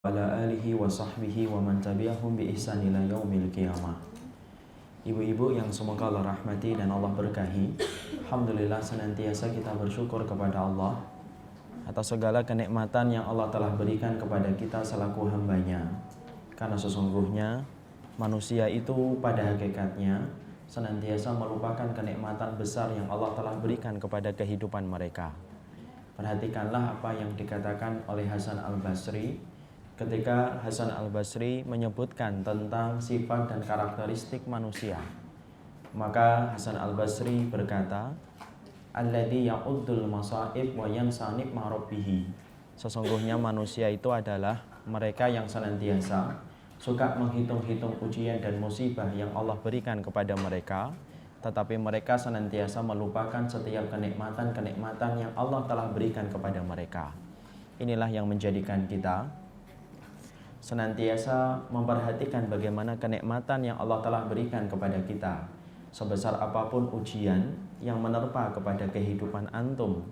Ala alihi wa sahbihi wa man tabi'ahum bi ihsan ila yaumil qiyamah. Ibu-ibu yang semoga Allah rahmati dan Allah berkahi, alhamdulillah senantiasa kita bersyukur kepada Allah atas segala kenikmatan yang Allah telah berikan kepada kita selaku hambanya. Karena sesungguhnya manusia itu pada hakikatnya senantiasa melupakan kenikmatan besar yang Allah telah berikan kepada kehidupan mereka. Perhatikanlah apa yang dikatakan oleh Hasan Al-Basri ketika Hasan Al-Basri menyebutkan tentang sifat dan karakteristik manusia. Maka Hasan Al-Basri berkata, alladzi ya'uddul masaib wa yansa ni'ma rabbih. Sesungguhnya manusia itu adalah mereka yang senantiasa suka menghitung-hitung ujian dan musibah yang Allah berikan kepada mereka, tetapi mereka senantiasa melupakan setiap kenikmatan-kenikmatan yang Allah telah berikan kepada mereka. Inilah yang menjadikan kita senantiasa memperhatikan bagaimana kenikmatan yang Allah telah berikan kepada kita. Sebesar apapun ujian yang menerpa kepada kehidupan antum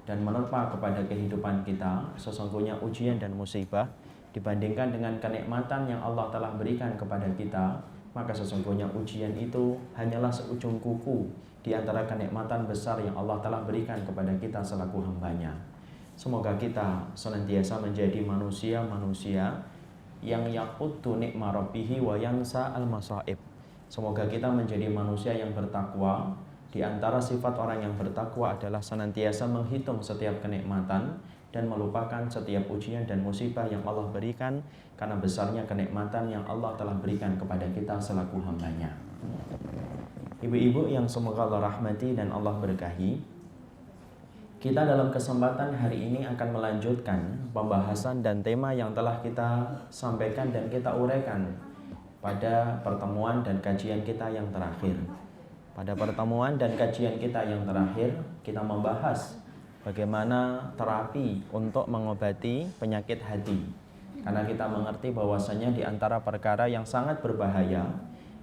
dan menerpa kepada kehidupan kita, sesungguhnya ujian dan musibah dibandingkan dengan kenikmatan yang Allah telah berikan kepada kita, maka sesungguhnya ujian itu hanyalah seujung kuku di antara kenikmatan besar yang Allah telah berikan kepada kita selaku hambanya. Semoga kita senantiasa menjadi manusia-manusia yang yaquddu ni'ma rabbihi wa yansa al-masaib. Semoga kita menjadi manusia yang bertakwa. Di antara sifat orang yang bertakwa adalah senantiasa menghitung setiap kenikmatan dan melupakan setiap ujian dan musibah yang Allah berikan karena besarnya kenikmatan yang Allah telah berikan kepada kita selaku hambanya. Ibu-ibu yang semoga Allah rahmati dan Allah berkahi, kita dalam kesempatan hari ini akan melanjutkan pembahasan dan tema yang telah kita sampaikan dan kita uraikan pada pertemuan dan kajian kita yang terakhir. Pada pertemuan dan kajian kita yang terakhir, kita membahas bagaimana terapi untuk mengobati penyakit hati. Karena kita mengerti bahwasanya di antara perkara yang sangat berbahaya,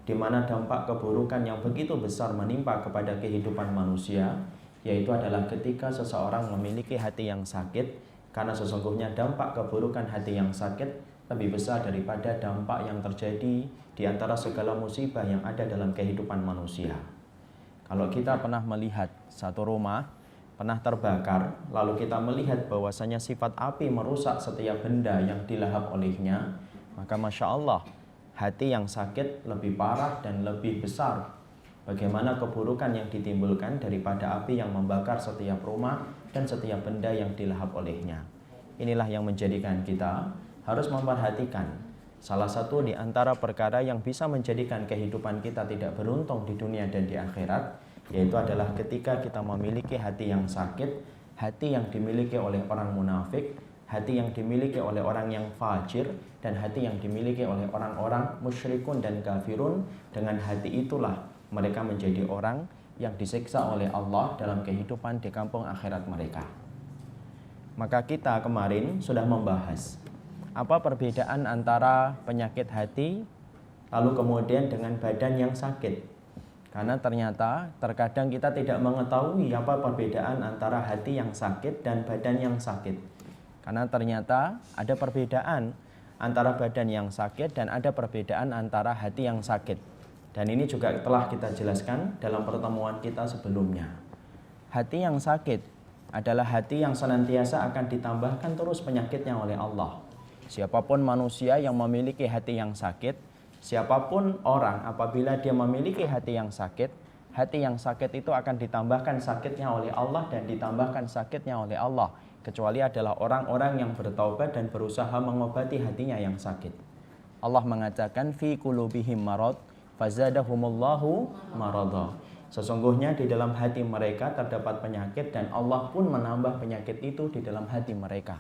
di mana dampak keburukan yang begitu besar menimpa kepada kehidupan manusia, yaitu adalah ketika seseorang memiliki hati yang sakit, karena sesungguhnya dampak keburukan hati yang sakit lebih besar daripada dampak yang terjadi di antara segala musibah yang ada dalam kehidupan manusia. Kalau kita pernah melihat satu rumah pernah terbakar, lalu kita melihat bahwasanya sifat api merusak setiap benda yang dilahap olehnya, maka Masya Allah, hati yang sakit lebih parah dan lebih besar bagaimana keburukan yang ditimbulkan daripada api yang membakar setiap rumah dan setiap benda yang dilahap olehnya. Inilah yang menjadikan kita harus memperhatikan salah satu di antara perkara yang bisa menjadikan kehidupan kita tidak beruntung di dunia dan di akhirat, yaitu adalah ketika kita memiliki hati yang sakit, hati yang dimiliki oleh orang munafik, hati yang dimiliki oleh orang yang fajir, dan hati yang dimiliki oleh orang-orang musyrikun dan kafirun. Dengan hati itulah mereka menjadi orang yang disiksa oleh Allah dalam kehidupan di kampung akhirat mereka. Maka kita kemarin sudah membahas apa perbedaan antara penyakit hati lalu kemudian dengan badan yang sakit. Karena ternyata terkadang kita tidak mengetahui apa perbedaan antara hati yang sakit dan badan yang sakit. Karena ternyata ada perbedaan antara badan yang sakit dan ada perbedaan antara hati yang sakit. Dan ini juga telah kita jelaskan dalam pertemuan kita sebelumnya. Hati yang sakit adalah hati yang senantiasa akan ditambahkan terus penyakitnya oleh Allah. Siapapun manusia yang memiliki hati yang sakit, siapapun orang apabila dia memiliki hati yang sakit itu akan ditambahkan sakitnya oleh Allah dan ditambahkan sakitnya oleh Allah, kecuali adalah orang-orang yang bertaubat dan berusaha mengobati hatinya yang sakit. Allah mengatakan fi qulubihim marad fazadahumullahu marada. Sesungguhnya di dalam hati mereka terdapat penyakit dan Allah pun menambah penyakit itu di dalam hati mereka.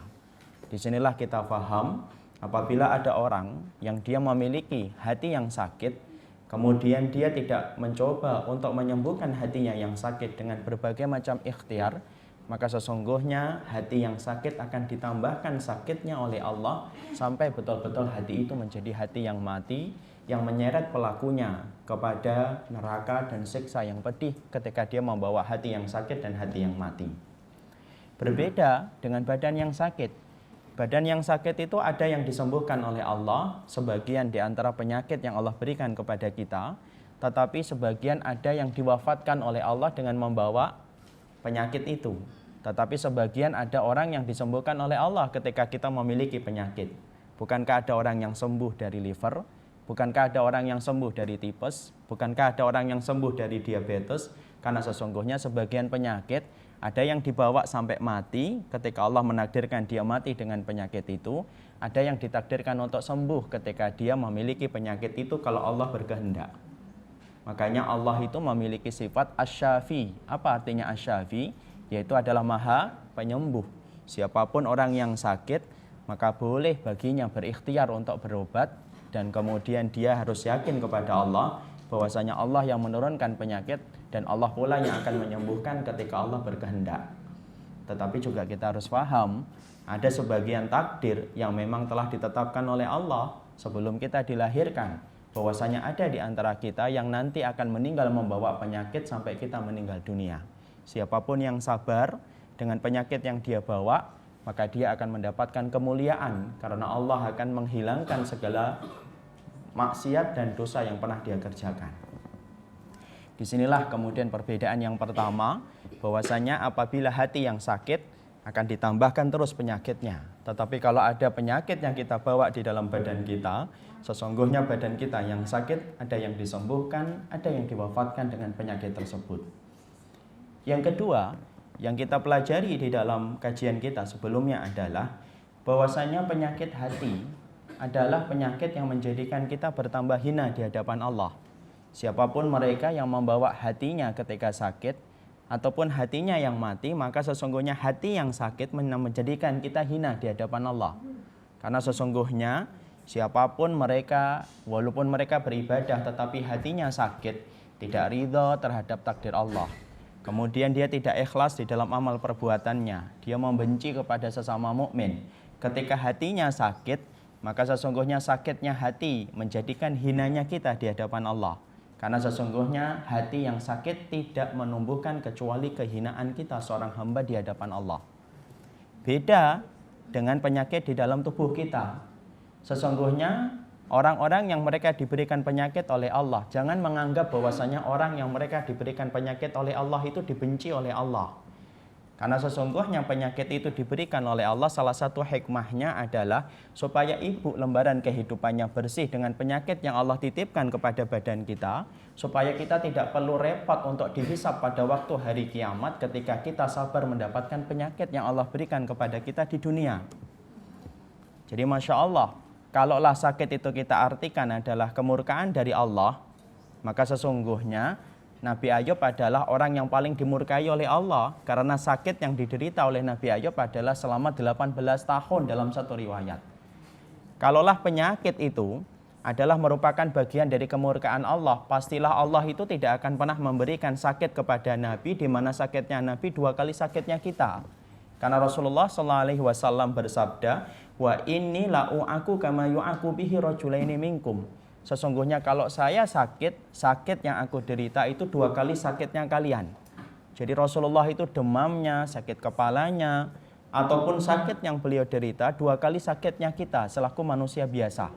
Disinilah kita paham apabila ada orang yang dia memiliki hati yang sakit, kemudian dia tidak mencoba untuk menyembuhkan hatinya yang sakit dengan berbagai macam ikhtiar, maka sesungguhnya hati yang sakit akan ditambahkan sakitnya oleh Allah sampai betul-betul hati itu menjadi hati yang mati, yang menyeret pelakunya kepada neraka dan siksa yang pedih ketika dia membawa hati yang sakit dan hati yang mati. Berbeda dengan badan yang sakit. Badan yang sakit itu ada yang disembuhkan oleh Allah, sebagian di antara penyakit yang Allah berikan kepada kita, tetapi sebagian ada yang diwafatkan oleh Allah dengan membawa penyakit itu. Tetapi sebagian ada orang yang disembuhkan oleh Allah ketika kita memiliki penyakit. Bukankah ada orang yang sembuh dari liver? Bukankah ada orang yang sembuh dari tipes? Bukankah ada orang yang sembuh dari diabetes? Karena sesungguhnya sebagian penyakit ada yang dibawa sampai mati ketika Allah menakdirkan dia mati dengan penyakit itu. Ada yang ditakdirkan untuk sembuh ketika dia memiliki penyakit itu kalau Allah berkehendak. Makanya Allah itu memiliki sifat asy-syafi. Apa artinya asy-syafi? Yaitu adalah maha penyembuh. Siapapun orang yang sakit, maka boleh baginya berikhtiar untuk berobat. Dan kemudian dia harus yakin kepada Allah bahwasanya Allah yang menurunkan penyakit dan Allah pula yang akan menyembuhkan ketika Allah berkehendak. Tetapi juga kita harus paham, ada sebagian takdir yang memang telah ditetapkan oleh Allah sebelum kita dilahirkan, bahwasanya ada di antara kita yang nanti akan meninggal membawa penyakit sampai kita meninggal dunia. Siapapun yang sabar dengan penyakit yang dia bawa, maka dia akan mendapatkan kemuliaan karena Allah akan menghilangkan segala maksiat dan dosa yang pernah dia kerjakan. Disinilah kemudian perbedaan yang pertama, bahwasanya apabila hati yang sakit akan ditambahkan terus penyakitnya. Tetapi kalau ada penyakit yang kita bawa di dalam badan kita, sesungguhnya badan kita yang sakit ada yang disembuhkan, ada yang diwafatkan dengan penyakit tersebut. Yang kedua, yang kita pelajari di dalam kajian kita sebelumnya adalah bahwasanya penyakit hati adalah penyakit yang menjadikan kita bertambah hina di hadapan Allah. Siapapun mereka yang membawa hatinya ketika sakit ataupun hatinya yang mati, maka sesungguhnya hati yang sakit menjadikan kita hina di hadapan Allah. Karena sesungguhnya siapapun mereka, walaupun mereka beribadah tetapi hatinya sakit, tidak ridha terhadap takdir Allah, kemudian dia tidak ikhlas di dalam amal perbuatannya, dia membenci kepada sesama mukmin. Ketika hatinya sakit, maka sesungguhnya sakitnya hati menjadikan hinanya kita di hadapan Allah. Karena sesungguhnya hati yang sakit tidak menumbuhkan kecuali kehinaan kita seorang hamba di hadapan Allah. Beda dengan penyakit di dalam tubuh kita. Sesungguhnya orang-orang yang mereka diberikan penyakit oleh Allah, jangan menganggap bahwasanya orang yang mereka diberikan penyakit oleh Allah itu dibenci oleh Allah. Karena sesungguhnya penyakit itu diberikan oleh Allah, salah satu hikmahnya adalah supaya ibu lembaran kehidupannya bersih dengan penyakit yang Allah titipkan kepada badan kita, supaya kita tidak perlu repot untuk dihisab pada waktu hari kiamat ketika kita sabar mendapatkan penyakit yang Allah berikan kepada kita di dunia. Jadi Masya Allah, kalaulah sakit itu kita artikan adalah kemurkaan dari Allah, maka sesungguhnya Nabi Ayub adalah orang yang paling dimurkai oleh Allah, karena sakit yang diderita oleh Nabi Ayub adalah selama 18 tahun dalam satu riwayat. Kalaulah penyakit itu adalah merupakan bagian dari kemurkaan Allah, pastilah Allah itu tidak akan pernah memberikan sakit kepada Nabi, di mana sakitnya Nabi 2 kali sakitnya kita. Karena Rasulullah SAW bersabda, wa inni la'u'aku kama yu'aku bihi rajulaini minkum. Sesungguhnya kalau saya sakit yang aku derita itu 2 kali sakitnya kalian. Jadi Rasulullah itu demamnya, sakit kepalanya, ataupun sakit yang beliau derita 2 kali sakitnya kita selaku manusia biasa.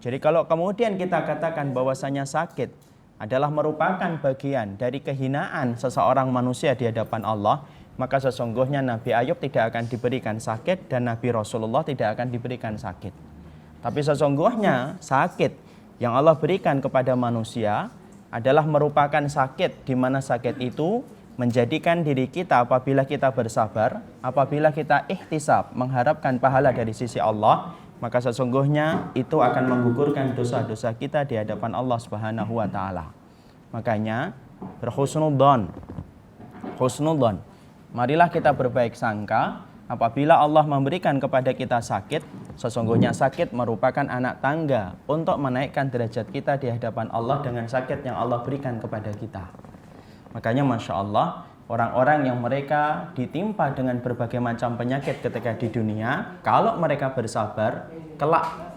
Jadi kalau kemudian kita katakan bahwasanya sakit adalah merupakan bagian dari kehinaan seseorang manusia di hadapan Allah, maka sesungguhnya Nabi Ayub tidak akan diberikan sakit dan Nabi Rasulullah tidak akan diberikan sakit. Tapi sesungguhnya sakit yang Allah berikan kepada manusia adalah merupakan sakit, di mana sakit itu menjadikan diri kita apabila kita bersabar, apabila kita ihtisab, mengharapkan pahala dari sisi Allah, maka sesungguhnya itu akan menggugurkan dosa-dosa kita di hadapan Allah Subhanahu wa taala. Makanya berhusnudzon. Marilah kita berbaik sangka apabila Allah memberikan kepada kita sakit, sesungguhnya sakit merupakan anak tangga untuk menaikkan derajat kita di hadapan Allah dengan sakit yang Allah berikan kepada kita. Makanya Masya Allah, orang-orang yang mereka ditimpa dengan berbagai macam penyakit ketika di dunia, kalau mereka bersabar, kelak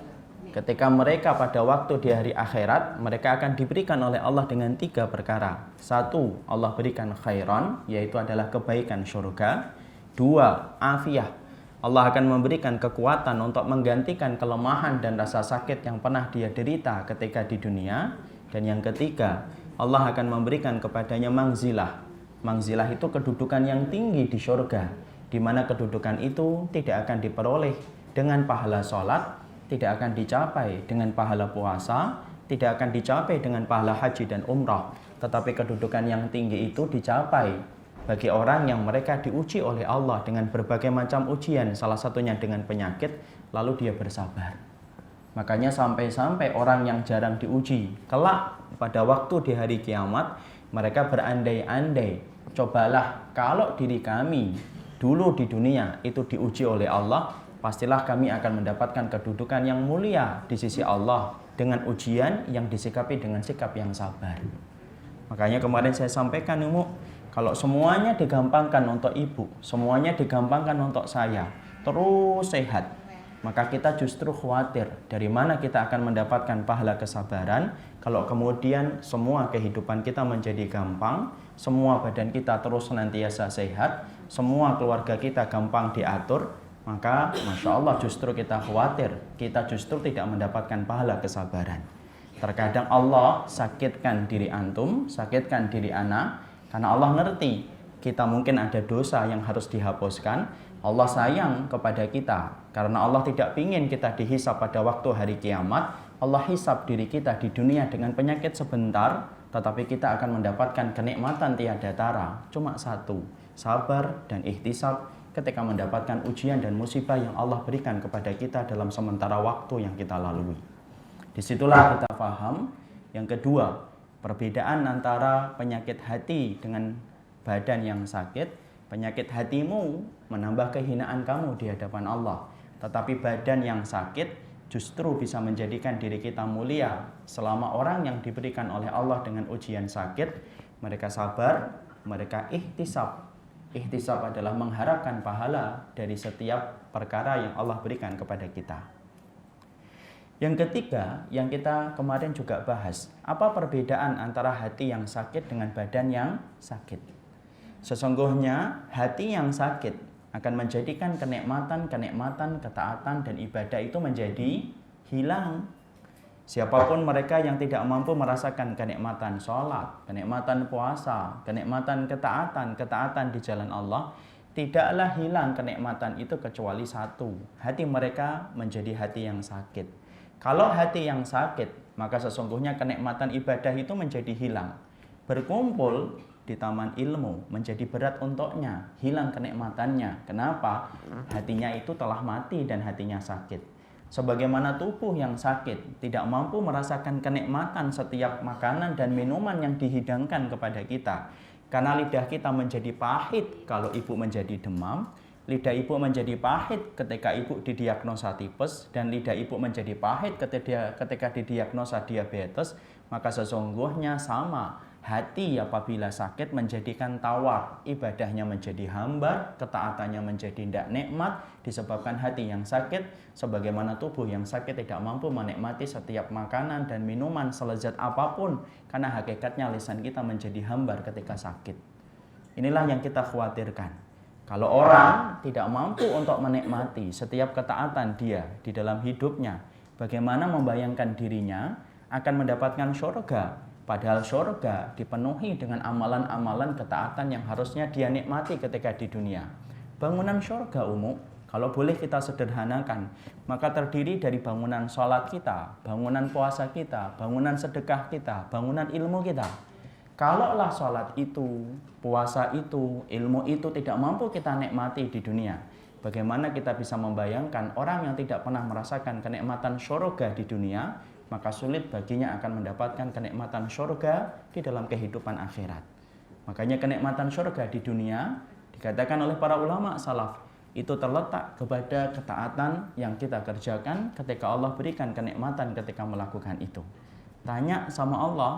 ketika mereka pada waktu di hari akhirat, mereka akan diberikan oleh Allah dengan 3 perkara. 1, Allah berikan khairan, yaitu adalah kebaikan surga. 2, afiyah, Allah akan memberikan kekuatan untuk menggantikan kelemahan dan rasa sakit yang pernah dia derita ketika di dunia. Dan yang ketiga, Allah akan memberikan kepadanya mangzilah. Mangzilah itu kedudukan yang tinggi di surga, di mana kedudukan itu tidak akan diperoleh dengan pahala sholat, tidak akan dicapai dengan pahala puasa, tidak akan dicapai dengan pahala haji dan umrah. Tetapi kedudukan yang tinggi itu dicapai bagi orang yang mereka diuji oleh Allah dengan berbagai macam ujian, salah satunya dengan penyakit, lalu dia bersabar. Makanya sampai-sampai orang yang jarang diuji, kelak pada waktu di hari kiamat, mereka berandai-andai, cobalah kalau diri kami dulu di dunia itu diuji oleh Allah, pastilah kami akan mendapatkan kedudukan yang mulia di sisi Allah dengan ujian yang disikapi dengan sikap yang sabar. Makanya kemarin saya sampaikan, kalau semuanya digampangkan untuk ibu, semuanya digampangkan untuk saya, terus sehat, maka kita justru khawatir dari mana kita akan mendapatkan pahala kesabaran kalau kemudian semua kehidupan kita menjadi gampang, semua badan kita terus senantiasa sehat, semua keluarga kita gampang diatur, maka Masya Allah justru kita khawatir, kita justru tidak mendapatkan pahala kesabaran. Terkadang Allah sakitkan diri antum, sakitkan diri anak, karena Allah ngerti kita mungkin ada dosa yang harus dihapuskan. Allah sayang kepada kita karena Allah tidak ingin kita dihisab pada waktu hari kiamat. Allah hisab diri kita di dunia dengan penyakit sebentar, tetapi kita akan mendapatkan kenikmatan tiada tara. Cuma satu, sabar dan ihtisab ketika mendapatkan ujian dan musibah yang Allah berikan kepada kita dalam sementara waktu yang kita lalui. Disitulah kita paham. Yang kedua, perbedaan antara penyakit hati dengan badan yang sakit. Penyakit hatimu menambah kehinaan kamu di hadapan Allah. Tetapi badan yang sakit justru bisa menjadikan diri kita mulia. Selama orang yang diberikan oleh Allah dengan ujian sakit, mereka sabar, mereka ihtisab. Ihtisab adalah mengharapkan pahala dari setiap perkara yang Allah berikan kepada kita. Yang ketiga, yang kita kemarin juga bahas, apa perbedaan antara hati yang sakit dengan badan yang sakit? Sesungguhnya hati yang sakit akan menjadikan kenikmatan, ketaatan, dan ibadah itu menjadi hilang. Siapapun mereka yang tidak mampu merasakan kenikmatan sholat, kenikmatan puasa, kenikmatan ketaatan di jalan Allah, tidaklah hilang kenikmatan itu kecuali satu, hati mereka menjadi hati yang sakit. Kalau hati yang sakit, maka sesungguhnya kenikmatan ibadah itu menjadi hilang. Berkumpul di taman ilmu menjadi berat untuknya, hilang kenikmatannya. Kenapa? Hatinya itu telah mati dan hatinya sakit. Sebagaimana tubuh yang sakit tidak mampu merasakan kenikmatan setiap makanan dan minuman yang dihidangkan kepada kita. Karena lidah kita menjadi pahit kalau ibu menjadi demam, lidah ibu menjadi pahit ketika ibu didiagnosa tipes, dan lidah ibu menjadi pahit ketika didiagnosa diabetes, maka sesungguhnya sama. Hati apabila sakit menjadikan tawar, ibadahnya menjadi hambar, ketaatannya menjadi tidak nikmat, disebabkan hati yang sakit, sebagaimana tubuh yang sakit tidak mampu menikmati setiap makanan dan minuman selezat apapun, karena hakikatnya lisan kita menjadi hambar ketika sakit. Inilah yang kita khawatirkan. Kalau orang tidak mampu untuk menikmati setiap ketaatan dia di dalam hidupnya, bagaimana membayangkan dirinya akan mendapatkan surga? Padahal surga dipenuhi dengan amalan-amalan ketaatan yang harusnya dia nikmati ketika di dunia. Bangunan surga kalau boleh kita sederhanakan, maka terdiri dari bangunan sholat kita, bangunan puasa kita, bangunan sedekah kita, bangunan ilmu kita. Kalaulah sholat itu, puasa itu, ilmu itu tidak mampu kita nikmati di dunia, bagaimana kita bisa membayangkan orang yang tidak pernah merasakan kenikmatan surga di dunia, maka sulit baginya akan mendapatkan kenikmatan surga di dalam kehidupan akhirat. Makanya kenikmatan surga di dunia dikatakan oleh para ulama salaf itu terletak kepada ketaatan yang kita kerjakan ketika Allah berikan kenikmatan ketika melakukan itu. Tanya sama Allah,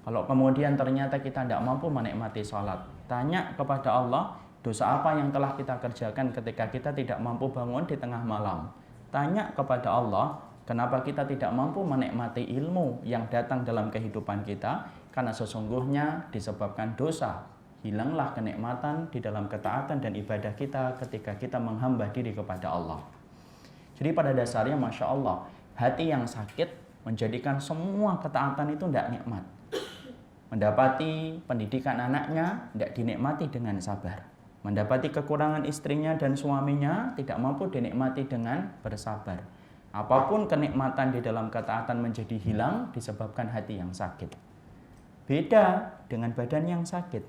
kalau kemudian ternyata kita tidak mampu menikmati sholat, tanya kepada Allah, dosa apa yang telah kita kerjakan ketika kita tidak mampu bangun di tengah malam. Tanya kepada Allah, kenapa kita tidak mampu menikmati ilmu yang datang dalam kehidupan kita? Karena sesungguhnya disebabkan dosa. hilanglah kenikmatan di dalam ketaatan dan ibadah kita ketika kita menghamba diri kepada Allah. Jadi pada dasarnya Masya Allah, hati yang sakit menjadikan semua ketaatan itu tidak nikmat. Mendapati pendidikan anaknya tidak dinikmati dengan sabar. Mendapati kekurangan istrinya dan suaminya tidak mampu dinikmati dengan bersabar. Apapun kenikmatan di dalam ketaatan menjadi hilang disebabkan hati yang sakit. Beda dengan badan yang sakit.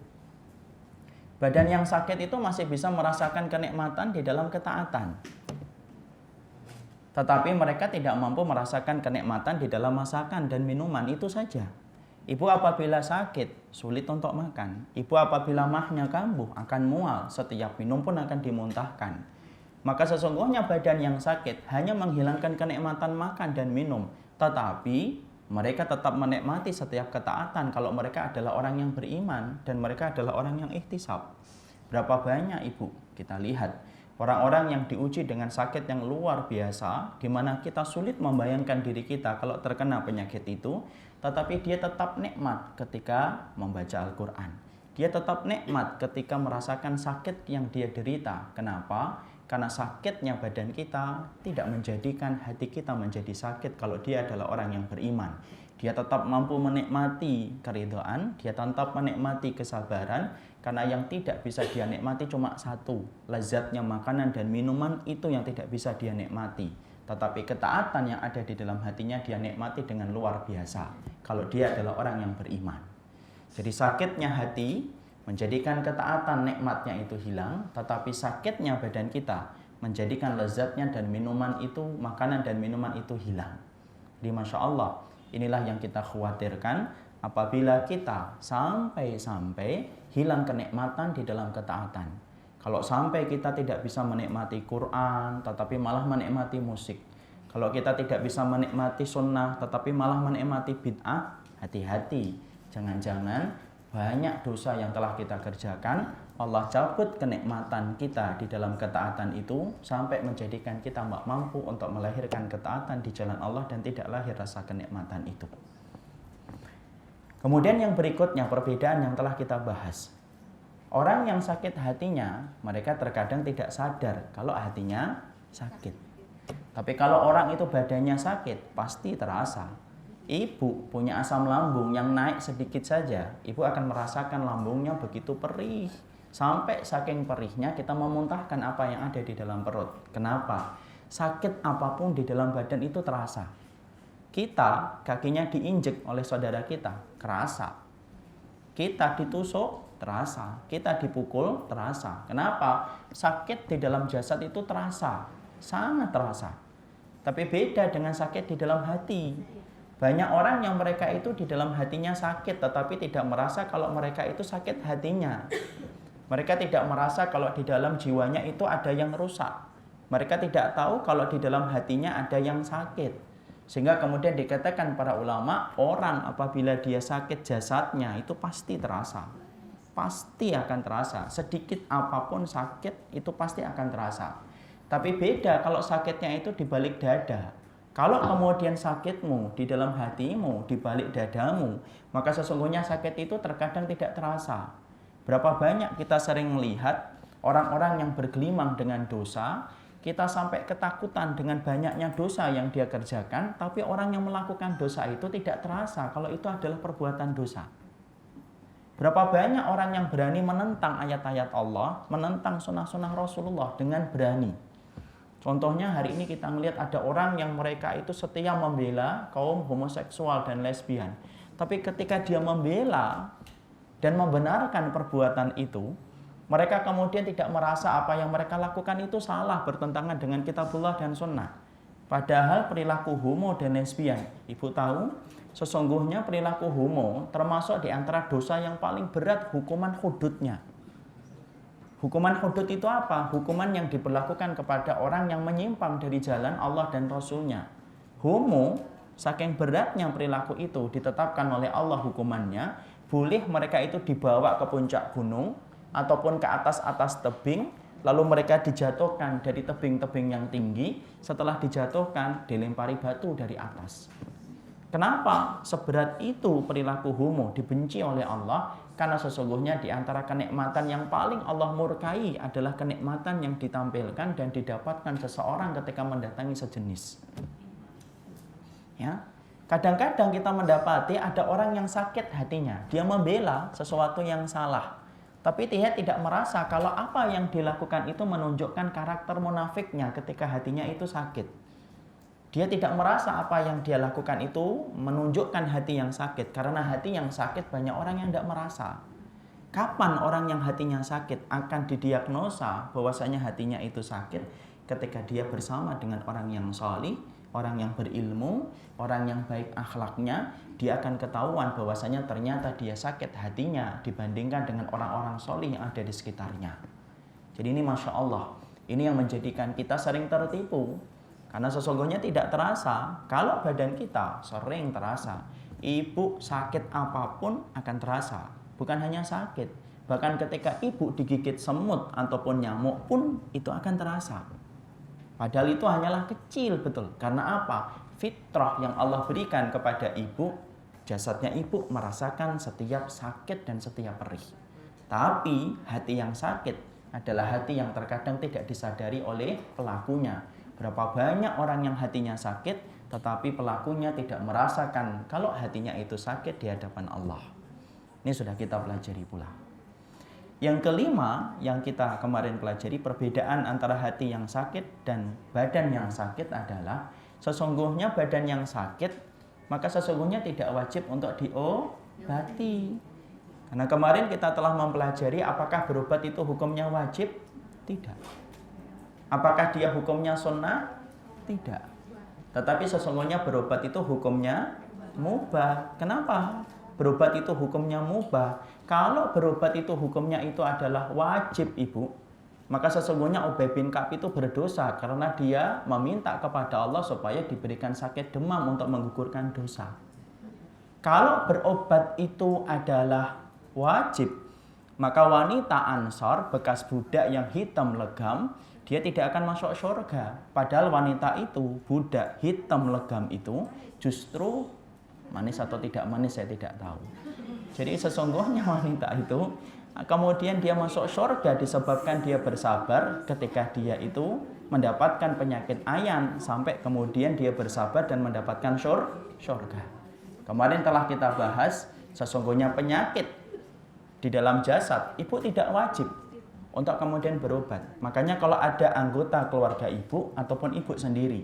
Badan yang sakit itu masih bisa merasakan kenikmatan di dalam ketaatan. Tetapi mereka tidak mampu merasakan kenikmatan di dalam masakan dan minuman, itu saja. Ibu apabila sakit, sulit untuk makan. Ibu apabila mahnya kambuh, akan mual. Setiap minum pun akan dimuntahkan. Maka sesungguhnya badan yang sakit hanya menghilangkan kenikmatan makan dan minum. Tetapi mereka tetap menikmati setiap ketaatan kalau mereka adalah orang yang beriman dan mereka adalah orang yang ihtisab. Berapa banyak ibu kita lihat orang-orang yang diuji dengan sakit yang luar biasa, di mana kita sulit membayangkan diri kita kalau terkena penyakit itu, tetapi dia tetap nikmat ketika membaca Al-Quran. Dia tetap nikmat ketika merasakan sakit yang dia derita. Kenapa? Karena sakitnya badan kita tidak menjadikan hati kita menjadi sakit kalau dia adalah orang yang beriman. Dia tetap mampu menikmati keridhaan, dia tetap menikmati kesabaran, karena yang tidak bisa dia nikmati cuma satu, lezatnya makanan dan minuman itu yang tidak bisa dia nikmati. Tetapi ketaatan yang ada di dalam hatinya dia nikmati dengan luar biasa kalau dia adalah orang yang beriman. Jadi sakitnya hati menjadikan ketaatan nikmatnya itu hilang, tetapi sakitnya badan kita menjadikan lezatnya dan minuman itu, makanan dan minuman itu hilang. Jadi Masya Allah, inilah yang kita khawatirkan apabila kita sampai hilang kenikmatan di dalam ketaatan. Kalau sampai kita tidak bisa menikmati Quran, tetapi malah menikmati musik. Kalau kita tidak bisa menikmati sunnah, tetapi malah menikmati bid'ah, hati-hati. Jangan-jangan banyak dosa yang telah kita kerjakan, Allah cabut kenikmatan kita di dalam ketaatan itu sampai menjadikan kita tidak mampu untuk melahirkan ketaatan di jalan Allah dan tidak lahir rasa kenikmatan itu. Kemudian yang berikutnya perbedaan yang telah kita bahas. Orang yang sakit hatinya, mereka terkadang tidak sadar kalau hatinya sakit. Tapi kalau orang itu badannya sakit, pasti terasa. Ibu punya asam lambung yang naik sedikit saja, ibu akan merasakan lambungnya begitu perih. Sampai saking perihnya kita memuntahkan apa yang ada di dalam perut. Kenapa? Sakit apapun di dalam badan itu terasa. Kita kakinya diinjek oleh saudara kita, kerasa. Kita ditusuk, terasa. Kita dipukul, terasa. Kenapa? Sakit di dalam jasad itu terasa, sangat terasa. Tapi beda dengan sakit di dalam hati. Banyak orang yang mereka itu di dalam hatinya sakit, tetapi tidak merasa kalau mereka itu sakit hatinya. Mereka tidak merasa kalau di dalam jiwanya itu ada yang rusak. Mereka tidak tahu kalau di dalam hatinya ada yang sakit. Sehingga kemudian dikatakan para ulama, orang apabila dia sakit jasadnya itu pasti terasa. Pasti akan terasa. Sedikit apapun sakit itu pasti akan terasa. Tapi beda kalau sakitnya itu di balik dada. Kalau kemudian sakitmu di dalam hatimu, di balik dadamu, maka sesungguhnya sakit itu terkadang tidak terasa. Berapa banyak kita sering melihat orang-orang yang bergelimang dengan dosa, kita sampai ketakutan dengan banyaknya dosa yang dia kerjakan, tapi orang yang melakukan dosa itu tidak terasa kalau itu adalah perbuatan dosa. Berapa banyak orang yang berani menentang ayat-ayat Allah, menentang sunnah-sunnah Rasulullah dengan berani. Contohnya hari ini kita melihat ada orang yang mereka itu setia membela kaum homoseksual dan lesbian. Tapi ketika dia membela dan membenarkan perbuatan itu, mereka kemudian tidak merasa apa yang mereka lakukan itu salah, bertentangan dengan kitabullah dan sunnah. Padahal perilaku homo dan lesbian, ibu tahu, sesungguhnya perilaku homo termasuk di antara dosa yang paling berat hukuman hududnya. Hukuman hudud itu apa? Hukuman yang diberlakukan kepada orang yang menyimpang dari jalan Allah dan Rasulnya. Homo, saking beratnya perilaku itu ditetapkan oleh Allah hukumannya, boleh mereka itu dibawa ke puncak gunung ataupun ke atas tebing, lalu mereka dijatuhkan dari tebing-tebing yang tinggi, setelah dijatuhkan dilempari batu dari atas. Kenapa seberat itu perilaku homo dibenci oleh Allah? Karena sesungguhnya di antara kenikmatan yang paling Allah murkai adalah kenikmatan yang ditampilkan dan didapatkan seseorang ketika mendatangi sejenis. Ya. Kadang-kadang kita mendapati ada orang yang sakit hatinya, dia membela sesuatu yang salah. Tapi dia tidak merasa kalau apa yang dilakukan itu menunjukkan karakter munafiknya ketika hatinya itu sakit. Dia tidak merasa apa yang dia lakukan itu menunjukkan hati yang sakit. Karena hati yang sakit banyak orang yang tidak merasa. Kapan orang yang hatinya sakit akan didiagnosa bahwasanya hatinya itu sakit? Ketika dia bersama dengan orang yang salih, orang yang berilmu, orang yang baik akhlaknya, dia akan ketahuan bahwasanya ternyata dia sakit hatinya dibandingkan dengan orang-orang salih yang ada di sekitarnya. Jadi ini Masya Allah, ini yang menjadikan kita sering tertipu. Karena sesungguhnya tidak terasa, kalau badan kita sering terasa. Ibu sakit apapun akan terasa, bukan hanya sakit. Bahkan ketika ibu digigit semut ataupun nyamuk pun itu akan terasa. Padahal itu hanyalah kecil betul. Karena apa? Fitrah yang Allah berikan kepada ibu, jasadnya ibu merasakan setiap sakit dan setiap perih. Tapi hati yang sakit adalah hati yang terkadang tidak disadari oleh pelakunya. Berapa banyak orang yang hatinya sakit, tetapi pelakunya tidak merasakan kalau hatinya itu sakit di hadapan Allah. Ini sudah kita pelajari pula. Yang kelima yang kita kemarin pelajari, perbedaan antara hati yang sakit dan badan yang sakit adalah sesungguhnya badan yang sakit, maka sesungguhnya tidak wajib untuk diobati. Karena kemarin kita telah mempelajari apakah berobat itu hukumnya wajib? Tidak. Apakah dia hukumnya sunnah? Tidak. Tetapi sesungguhnya berobat itu hukumnya mubah. Kenapa? Berobat itu hukumnya mubah. Kalau berobat itu hukumnya itu adalah wajib ibu, maka sesungguhnya Ubay bin Ka'ab itu berdosa karena dia meminta kepada Allah supaya diberikan sakit demam untuk menggugurkan dosa. Kalau berobat itu adalah wajib, maka wanita Ansor bekas budak yang hitam legam, dia tidak akan masuk surga. Padahal wanita itu, budak hitam legam itu justru manis atau tidak manis saya tidak tahu. Jadi sesungguhnya wanita itu kemudian dia masuk surga disebabkan dia bersabar ketika dia itu mendapatkan penyakit ayan sampai kemudian dia bersabar dan mendapatkan surga. Kemarin telah kita bahas sesungguhnya penyakit di dalam jasad ibu tidak wajib untuk kemudian berobat. Makanya kalau ada anggota keluarga ibu ataupun ibu sendiri,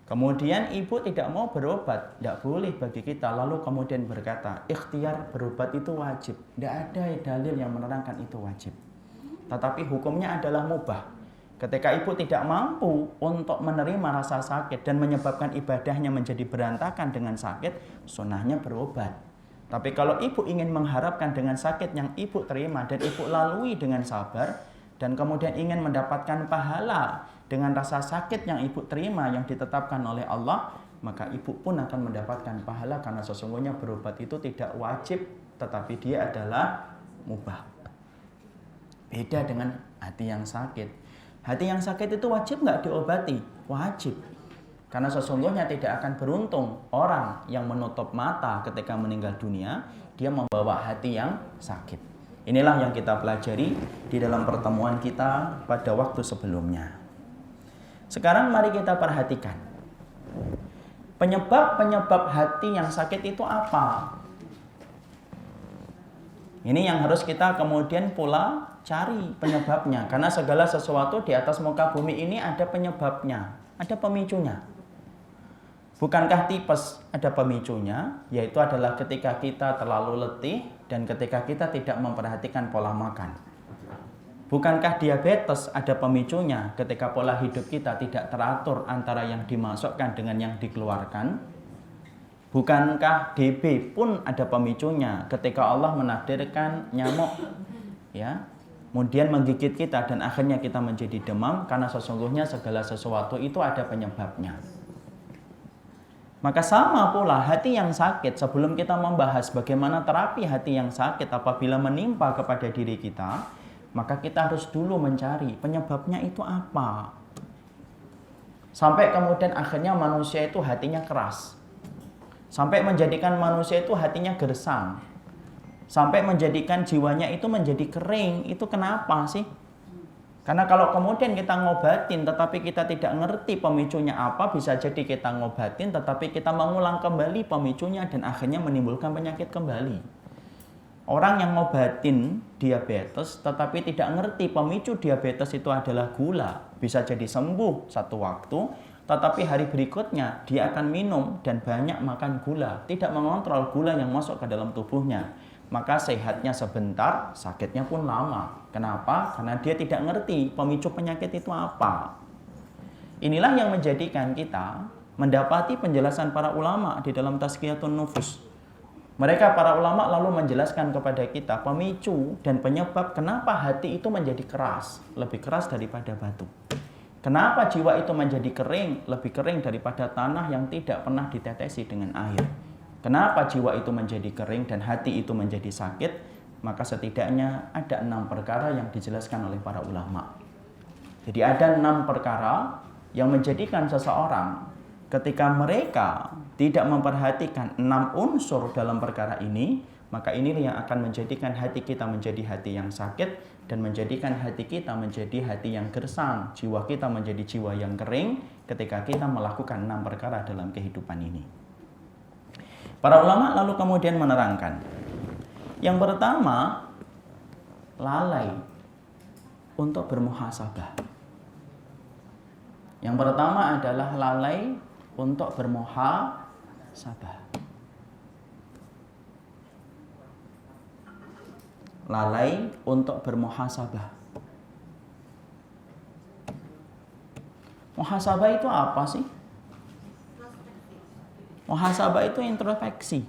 kemudian ibu tidak mau berobat, tidak boleh bagi kita lalu kemudian berkata, ikhtiar berobat itu wajib. Tidak ada dalil yang menerangkan itu wajib. Tetapi hukumnya adalah mubah. Ketika ibu tidak mampu untuk menerima rasa sakit dan menyebabkan ibadahnya menjadi berantakan dengan sakit, sunnahnya berobat. Tapi kalau ibu ingin mengharapkan dengan sakit yang ibu terima dan ibu lalui dengan sabar, dan kemudian ingin mendapatkan pahala dengan rasa sakit yang ibu terima yang ditetapkan oleh Allah, maka ibu pun akan mendapatkan pahala karena sesungguhnya berobat itu tidak wajib, tetapi dia adalah mubah. Beda dengan hati yang sakit. Hati yang sakit itu wajib nggak diobati? Wajib. Karena sesungguhnya tidak akan beruntung orang yang menutup mata ketika meninggal dunia, dia membawa hati yang sakit. Inilah yang kita pelajari di dalam pertemuan kita pada waktu sebelumnya. Sekarang mari kita perhatikan. Penyebab-penyebab hati yang sakit itu apa? Ini yang harus kita kemudian pula cari penyebabnya. Karena segala sesuatu di atas muka bumi ini ada penyebabnya, ada pemicunya. Bukankah tipes ada pemicunya, yaitu adalah ketika kita terlalu letih dan ketika kita tidak memperhatikan pola makan. Bukankah diabetes ada pemicunya ketika pola hidup kita tidak teratur antara yang dimasukkan dengan yang dikeluarkan? Bukankah DB pun ada pemicunya ketika Allah menakdirkan nyamuk ya, kemudian menggigit kita dan akhirnya kita menjadi demam karena sesungguhnya segala sesuatu itu ada penyebabnya. Maka sama pula hati yang sakit, sebelum kita membahas bagaimana terapi hati yang sakit apabila menimpa kepada diri kita, maka kita harus dulu mencari penyebabnya itu apa. Sampai kemudian akhirnya manusia itu hatinya keras. Sampai menjadikan manusia itu hatinya gersang. sampai menjadikan jiwanya itu menjadi kering. Itu kenapa sih? Karena kalau kemudian kita ngobatin tetapi kita tidak ngerti pemicunya apa, bisa jadi kita ngobatin tetapi kita mengulang kembali pemicunya dan akhirnya menimbulkan penyakit kembali. Orang yang ngobatin diabetes tetapi tidak ngerti pemicu diabetes itu adalah gula, bisa jadi sembuh satu waktu, tetapi hari berikutnya dia akan minum dan banyak makan gula, tidak mengontrol gula yang masuk ke dalam tubuhnya. Maka sehatnya sebentar, sakitnya pun lama. Kenapa? Karena dia tidak ngerti pemicu penyakit itu apa. Inilah yang menjadikan kita mendapati penjelasan para ulama di dalam Tazkiyatun Nufus. Mereka para ulama lalu menjelaskan kepada kita pemicu dan penyebab kenapa hati itu menjadi keras, lebih keras daripada batu. Kenapa jiwa itu menjadi kering, lebih kering daripada tanah yang tidak pernah ditetesi dengan air. Kenapa jiwa itu menjadi kering dan hati itu menjadi sakit? Maka setidaknya ada 6 perkara yang dijelaskan oleh para ulama. Jadi ada 6 perkara yang menjadikan seseorang ketika mereka tidak memperhatikan 6 unsur dalam perkara ini, maka ini yang akan menjadikan hati kita menjadi hati yang sakit dan menjadikan hati kita menjadi hati yang gersang, jiwa kita menjadi jiwa yang kering ketika kita melakukan 6 perkara dalam kehidupan ini. Para ulama lalu kemudian menerangkan, yang pertama, lalai untuk bermuhasabah. Yang pertama adalah lalai untuk bermuhasabah. Lalai untuk bermuhasabah. Muhasabah itu apa sih? Muhasabah itu introspeksi,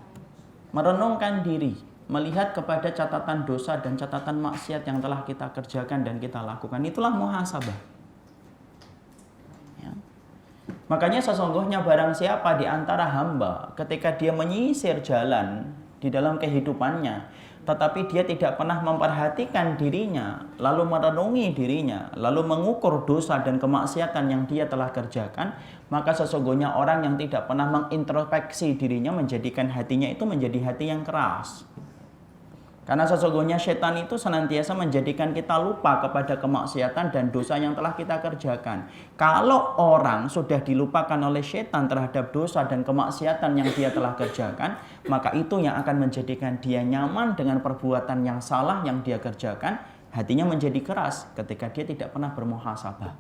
merenungkan diri, melihat kepada catatan dosa dan catatan maksiat yang telah kita kerjakan dan kita lakukan. Itulah muhasabah. Ya. Makanya sesungguhnya barang siapa di antara hamba ketika dia menyisir jalan di dalam kehidupannya, tetapi dia tidak pernah memperhatikan dirinya, lalu merenungi dirinya, lalu mengukur dosa dan kemaksiatan yang dia telah kerjakan, maka sesungguhnya orang yang tidak pernah mengintrospeksi dirinya menjadikan hatinya itu menjadi hati yang keras. Karena sesungguhnya setan itu senantiasa menjadikan kita lupa kepada kemaksiatan dan dosa yang telah kita kerjakan. Kalau orang sudah dilupakan oleh setan terhadap dosa dan kemaksiatan yang dia telah kerjakan, maka itu yang akan menjadikan dia nyaman dengan perbuatan yang salah yang dia kerjakan. Hatinya menjadi keras ketika dia tidak pernah bermuhasabah.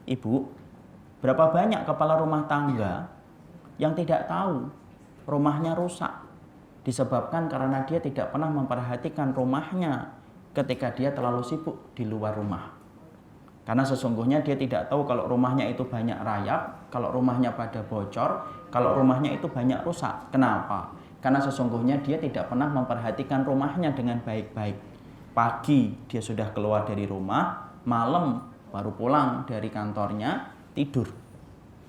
Ibu, berapa banyak kepala rumah tangga yang tidak tahu rumahnya rusak disebabkan karena dia tidak pernah memperhatikan rumahnya ketika dia terlalu sibuk di luar rumah. Karena sesungguhnya dia tidak tahu kalau rumahnya itu banyak rayap, kalau rumahnya pada bocor, kalau rumahnya itu banyak rusak. Kenapa? Karena sesungguhnya dia tidak pernah memperhatikan rumahnya dengan baik-baik. Pagi dia sudah keluar dari rumah, malam baru pulang dari kantornya, tidur.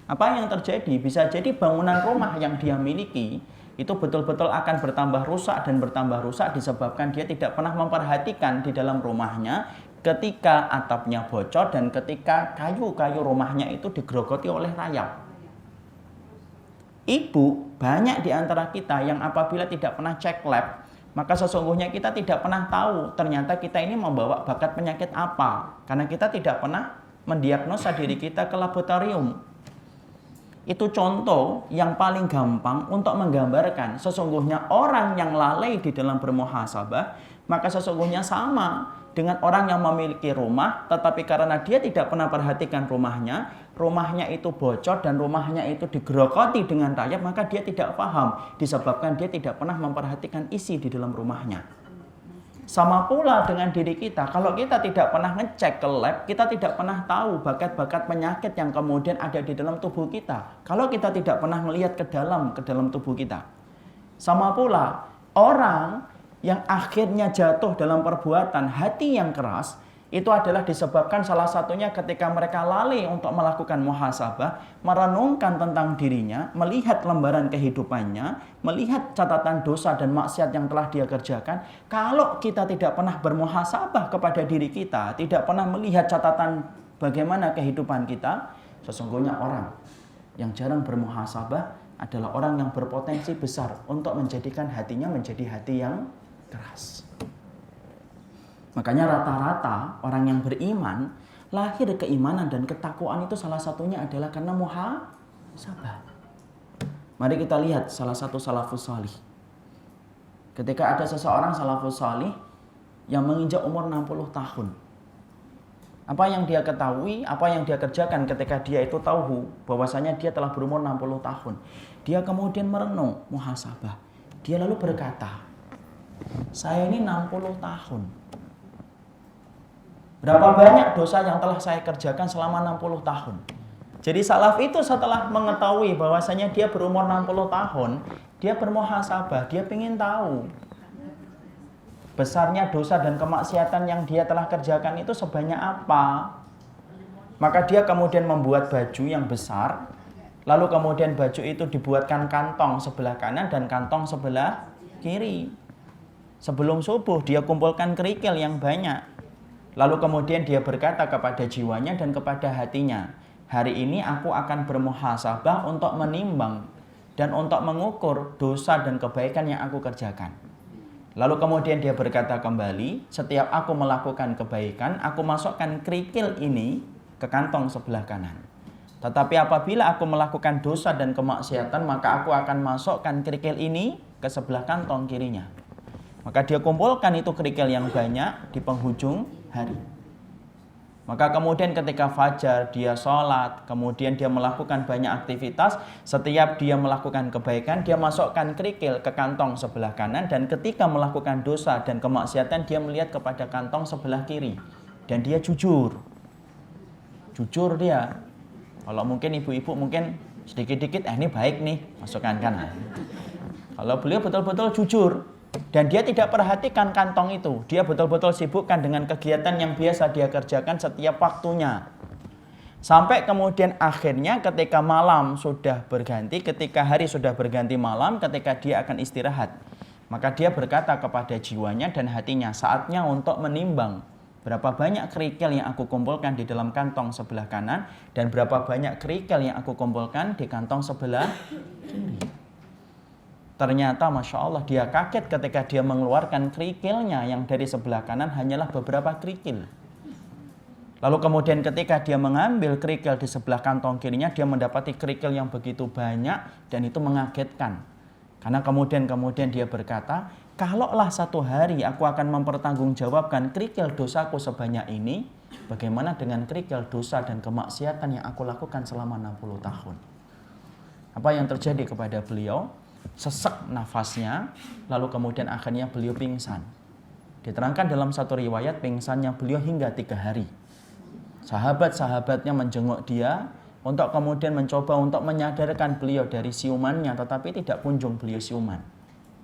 Apa yang terjadi? Bisa jadi bangunan rumah yang dia miliki itu betul-betul akan bertambah rusak dan bertambah rusak disebabkan dia tidak pernah memperhatikan di dalam rumahnya ketika atapnya bocor dan ketika kayu-kayu rumahnya itu digerogoti oleh rayap. Ibu, banyak di antara kita yang apabila tidak pernah cek lab, maka sesungguhnya kita tidak pernah tahu ternyata kita ini membawa bakat penyakit apa. Karena kita tidak pernah mendiagnosa diri kita ke laboratorium. Itu contoh yang paling gampang untuk menggambarkan sesungguhnya orang yang lalai di dalam bermuhasabah, maka sesungguhnya sama dengan orang yang memiliki rumah, tetapi karena dia tidak pernah perhatikan rumahnya itu bocor dan rumahnya itu digerogoti dengan rayap, maka dia tidak paham disebabkan dia tidak pernah memperhatikan isi di dalam rumahnya. Sama pula dengan diri kita, kalau kita tidak pernah ngecek ke lab, kita tidak pernah tahu bakat-bakat penyakit yang kemudian ada di dalam tubuh kita. Kalau kita tidak pernah melihat ke dalam tubuh kita. Sama pula, orang yang akhirnya jatuh dalam perbuatan hati yang keras, itu adalah disebabkan salah satunya ketika mereka lalai untuk melakukan muhasabah, merenungkan tentang dirinya, melihat lembaran kehidupannya, melihat catatan dosa dan maksiat yang telah dia kerjakan. Kalau kita tidak pernah bermuhasabah kepada diri kita, tidak pernah melihat catatan bagaimana kehidupan kita, sesungguhnya orang yang jarang bermuhasabah adalah orang yang berpotensi besar untuk menjadikan hatinya menjadi hati yang keras. Makanya rata-rata orang yang beriman, lahir keimanan dan ketakwaan itu salah satunya adalah karena muhasabah. Mari kita lihat salah satu salafus salih. Ketika ada seseorang salafus salih yang menginjak umur 60 tahun. Apa yang dia ketahui, apa yang dia kerjakan ketika dia itu tahu bahwasanya dia telah berumur 60 tahun. Dia kemudian merenung, muhasabah. Dia lalu berkata, saya ini 60 tahun. Berapa banyak dosa yang telah saya kerjakan selama 60 tahun. Jadi salaf itu setelah mengetahui bahwasanya dia berumur 60 tahun, dia bermuhasabah, dia ingin tahu besarnya dosa dan kemaksiatan yang dia telah kerjakan itu sebanyak apa. Maka dia kemudian membuat baju yang besar, lalu kemudian baju itu dibuatkan kantong sebelah kanan dan kantong sebelah kiri. Sebelum subuh dia kumpulkan kerikil yang banyak. Lalu kemudian dia berkata kepada jiwanya dan kepada hatinya, hari ini aku akan bermuhasabah untuk menimbang dan untuk mengukur dosa dan kebaikan yang aku kerjakan. Lalu kemudian dia berkata kembali, setiap aku melakukan kebaikan, aku masukkan kerikil ini ke kantong sebelah kanan. Tetapi apabila aku melakukan dosa dan kemaksiatan, maka aku akan masukkan kerikil ini ke sebelah kantong kirinya. Maka dia kumpulkan itu kerikil yang banyak di penghujung hari. Maka kemudian ketika fajar dia sholat, kemudian dia melakukan banyak aktivitas. Setiap dia melakukan kebaikan, dia masukkan kerikil ke kantong sebelah kanan. Dan ketika melakukan dosa dan kemaksiatan, dia melihat kepada kantong sebelah kiri. Dan dia jujur. Jujur dia. Kalau mungkin ibu-ibu mungkin sedikit-dikit, ini baik nih, masukkan kanan. Kalau beliau betul-betul jujur. Dan dia tidak perhatikan kantong itu. Dia betul-betul sibukkan dengan kegiatan yang biasa dia kerjakan setiap waktunya. Sampai kemudian akhirnya ketika malam sudah berganti, ketika hari sudah berganti malam, ketika dia akan istirahat. Maka dia berkata kepada jiwanya dan hatinya, saatnya untuk menimbang berapa banyak kerikil yang aku kumpulkan di dalam kantong sebelah kanan dan berapa banyak kerikil yang aku kumpulkan di kantong sebelah kiri. Ternyata Masya Allah dia kaget ketika dia mengeluarkan kerikilnya yang dari sebelah kanan hanyalah beberapa kerikil. Lalu kemudian ketika dia mengambil kerikil di sebelah kantong kirinya, dia mendapati kerikil yang begitu banyak dan itu mengagetkan. Karena kemudian dia berkata, kalaulah satu hari aku akan mempertanggungjawabkan kerikil dosaku sebanyak ini, bagaimana dengan kerikil dosa dan kemaksiatan yang aku lakukan selama 60 tahun. Apa yang terjadi kepada beliau? Sesak nafasnya, lalu kemudian akhirnya beliau pingsan. Diterangkan dalam satu riwayat pingsannya beliau hingga 3 hari. Sahabat-sahabatnya menjenguk dia untuk kemudian mencoba untuk menyadarkan beliau dari siumannya, tetapi tidak kunjung beliau siuman.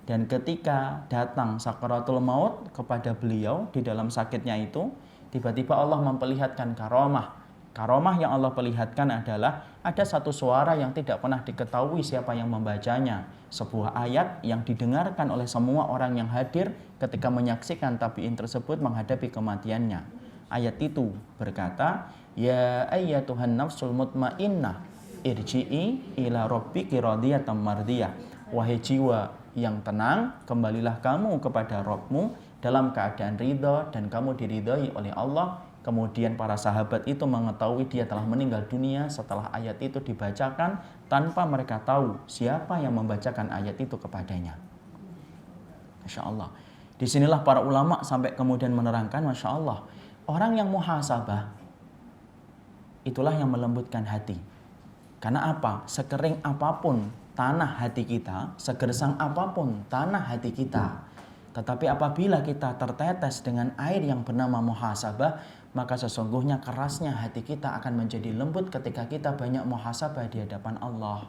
Dan ketika datang sakaratul maut kepada beliau di dalam sakitnya itu, tiba-tiba Allah memperlihatkan karomah. Karomah yang Allah perlihatkan adalah ada satu suara yang tidak pernah diketahui siapa yang membacanya. Sebuah ayat yang didengarkan oleh semua orang yang hadir ketika menyaksikan tabi'in tersebut menghadapi kematiannya. Ayat itu berkata, ya ayyatuhan nafsul mutmainnah irji'i ila rabbiki radiyatan mardiyah. Wahai jiwa yang tenang, kembalilah kamu kepada Rabbmu dalam keadaan ridha dan kamu diridhai oleh Allah. Kemudian para sahabat itu mengetahui dia telah meninggal dunia setelah ayat itu dibacakan tanpa mereka tahu siapa yang membacakan ayat itu kepadanya. Masya Allah. Disinilah para ulama sampai kemudian menerangkan, Masya Allah, orang yang muhasabah itulah yang melembutkan hati. Karena apa? Sekering apapun tanah hati kita, segersang apapun tanah hati kita, tetapi apabila kita tertetes dengan air yang bernama muhasabah, maka sesungguhnya kerasnya hati kita akan menjadi lembut ketika kita banyak muhasabah di hadapan Allah.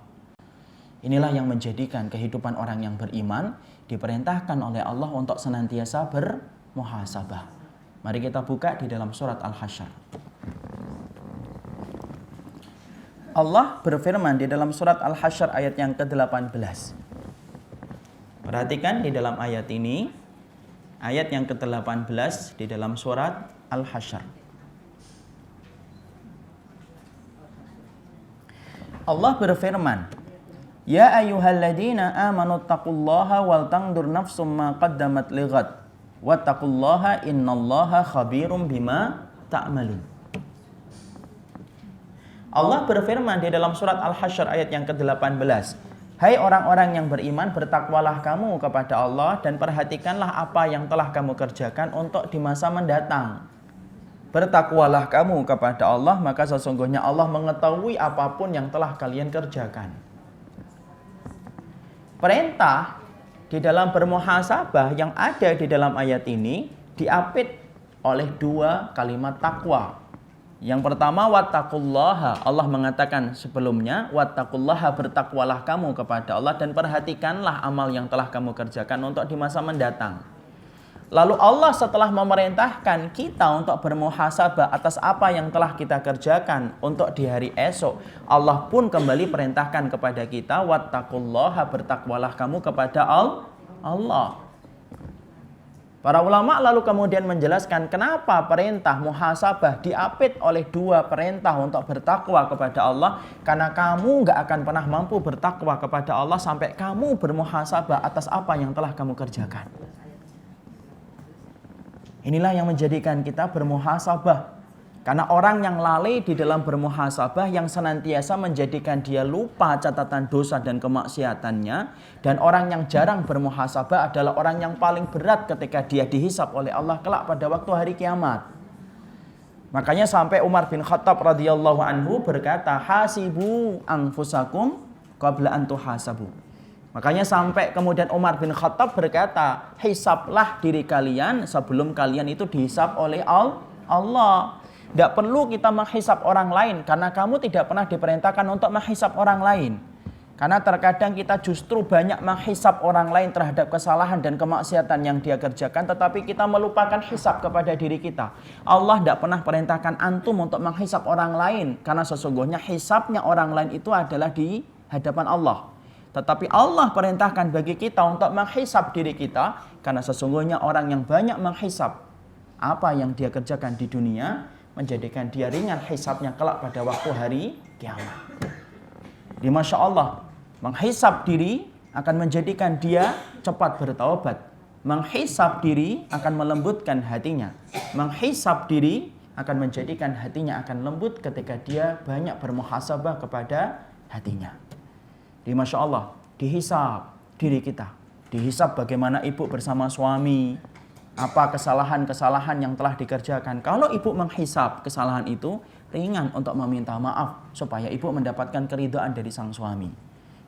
Inilah yang menjadikan kehidupan orang yang beriman diperintahkan oleh Allah untuk senantiasa bermuhasabah. Mari kita buka di dalam surat Al-Hasyr. Allah berfirman di dalam surat Al-Hasyr ayat yang ke-18. Perhatikan di dalam ayat ini, ayat yang ke-18 di dalam surat Al-Hasyr. Allah berfirman, Ya ayyuhalladzina amanu taqullaha wal tandur nafsum ma qaddamat lighad wattaqullaha innallaha khabirum bima ta'malun. Allah berfirman di dalam surat Al-Hasyr ayat yang ke-18, hai orang-orang yang beriman, bertakwalah kamu kepada Allah dan perhatikanlah apa yang telah kamu kerjakan untuk di masa mendatang. Bertakwalah kamu kepada Allah, maka sesungguhnya Allah mengetahui apapun yang telah kalian kerjakan. Perintah di dalam bermuhasabah yang ada di dalam ayat ini diapit oleh dua kalimat takwa. Yang pertama, wattaqullaha. Allah mengatakan sebelumnya, wattaqullaha, bertakwalah kamu kepada Allah dan perhatikanlah amal yang telah kamu kerjakan untuk di masa mendatang. Lalu Allah setelah memerintahkan kita untuk bermuhasabah atas apa yang telah kita kerjakan untuk di hari esok, Allah pun kembali perintahkan kepada kita, wattaqullaha, bertakwalah kamu kepada Allah. Para ulama lalu kemudian menjelaskan kenapa perintah muhasabah diapit oleh dua perintah untuk bertakwa kepada Allah. Karena kamu gak akan pernah mampu bertakwa kepada Allah sampai kamu bermuhasabah atas apa yang telah kamu kerjakan. Inilah yang menjadikan kita bermuhasabah. Karena orang yang lalai di dalam bermuhasabah, yang senantiasa menjadikan dia lupa catatan dosa dan kemaksiatannya. Dan orang yang jarang bermuhasabah adalah orang yang paling berat ketika dia dihisab oleh Allah kelak pada waktu hari kiamat. Makanya sampai Umar bin Khattab radhiyallahu anhu berkata, hasibu anfusakum qabla an tuhasabu. Makanya sampai kemudian Umar bin Khattab berkata, hisablah diri kalian sebelum kalian itu dihisab oleh Allah. Tidak perlu kita menghisab orang lain, karena kamu tidak pernah diperintahkan untuk menghisab orang lain. Karena terkadang kita justru banyak menghisab orang lain terhadap kesalahan dan kemaksiatan yang dia kerjakan, tetapi kita melupakan hisab kepada diri kita. Allah tidak pernah perintahkan antum untuk menghisab orang lain, karena sesungguhnya hisabnya orang lain itu adalah di hadapan Allah. Tetapi Allah perintahkan bagi kita untuk menghisab diri kita, karena sesungguhnya orang yang banyak menghisab apa yang dia kerjakan di dunia menjadikan dia ringan hisabnya kelak pada waktu hari kiamat. Di Masya Allah, menghisab diri akan menjadikan dia cepat bertaubat. Menghisab diri akan melembutkan hatinya. Menghisab diri akan menjadikan hatinya akan lembut ketika dia banyak bermuhasabah kepada hatinya. Di Masya Allah, dihisab diri kita. Dihisab bagaimana ibu bersama suami. Apa kesalahan-kesalahan yang telah dikerjakan. Kalau ibu menghisab kesalahan itu, ringan untuk meminta maaf. Supaya ibu mendapatkan keridhaan dari sang suami.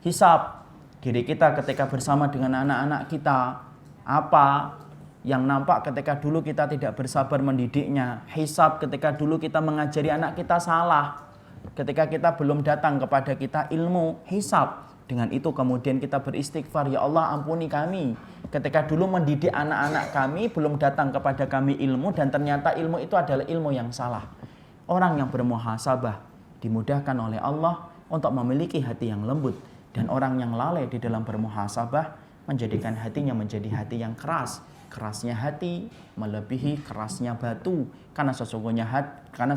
Hisab diri kita ketika bersama dengan anak-anak kita. Apa yang nampak ketika dulu kita tidak bersabar mendidiknya. Hisab ketika dulu kita mengajari anak kita salah. Ketika kita belum datang kepada kita ilmu, hisab. Dengan itu kemudian kita beristighfar, ya Allah ampuni kami. Ketika dulu mendidik anak-anak kami, belum datang kepada kami ilmu, dan ternyata ilmu itu adalah ilmu yang salah. Orang yang bermuhasabah dimudahkan oleh Allah untuk memiliki hati yang lembut. Dan orang yang lalai di dalam bermuhasabah menjadikan hatinya menjadi hati yang keras. Kerasnya hati melebihi kerasnya batu. Karena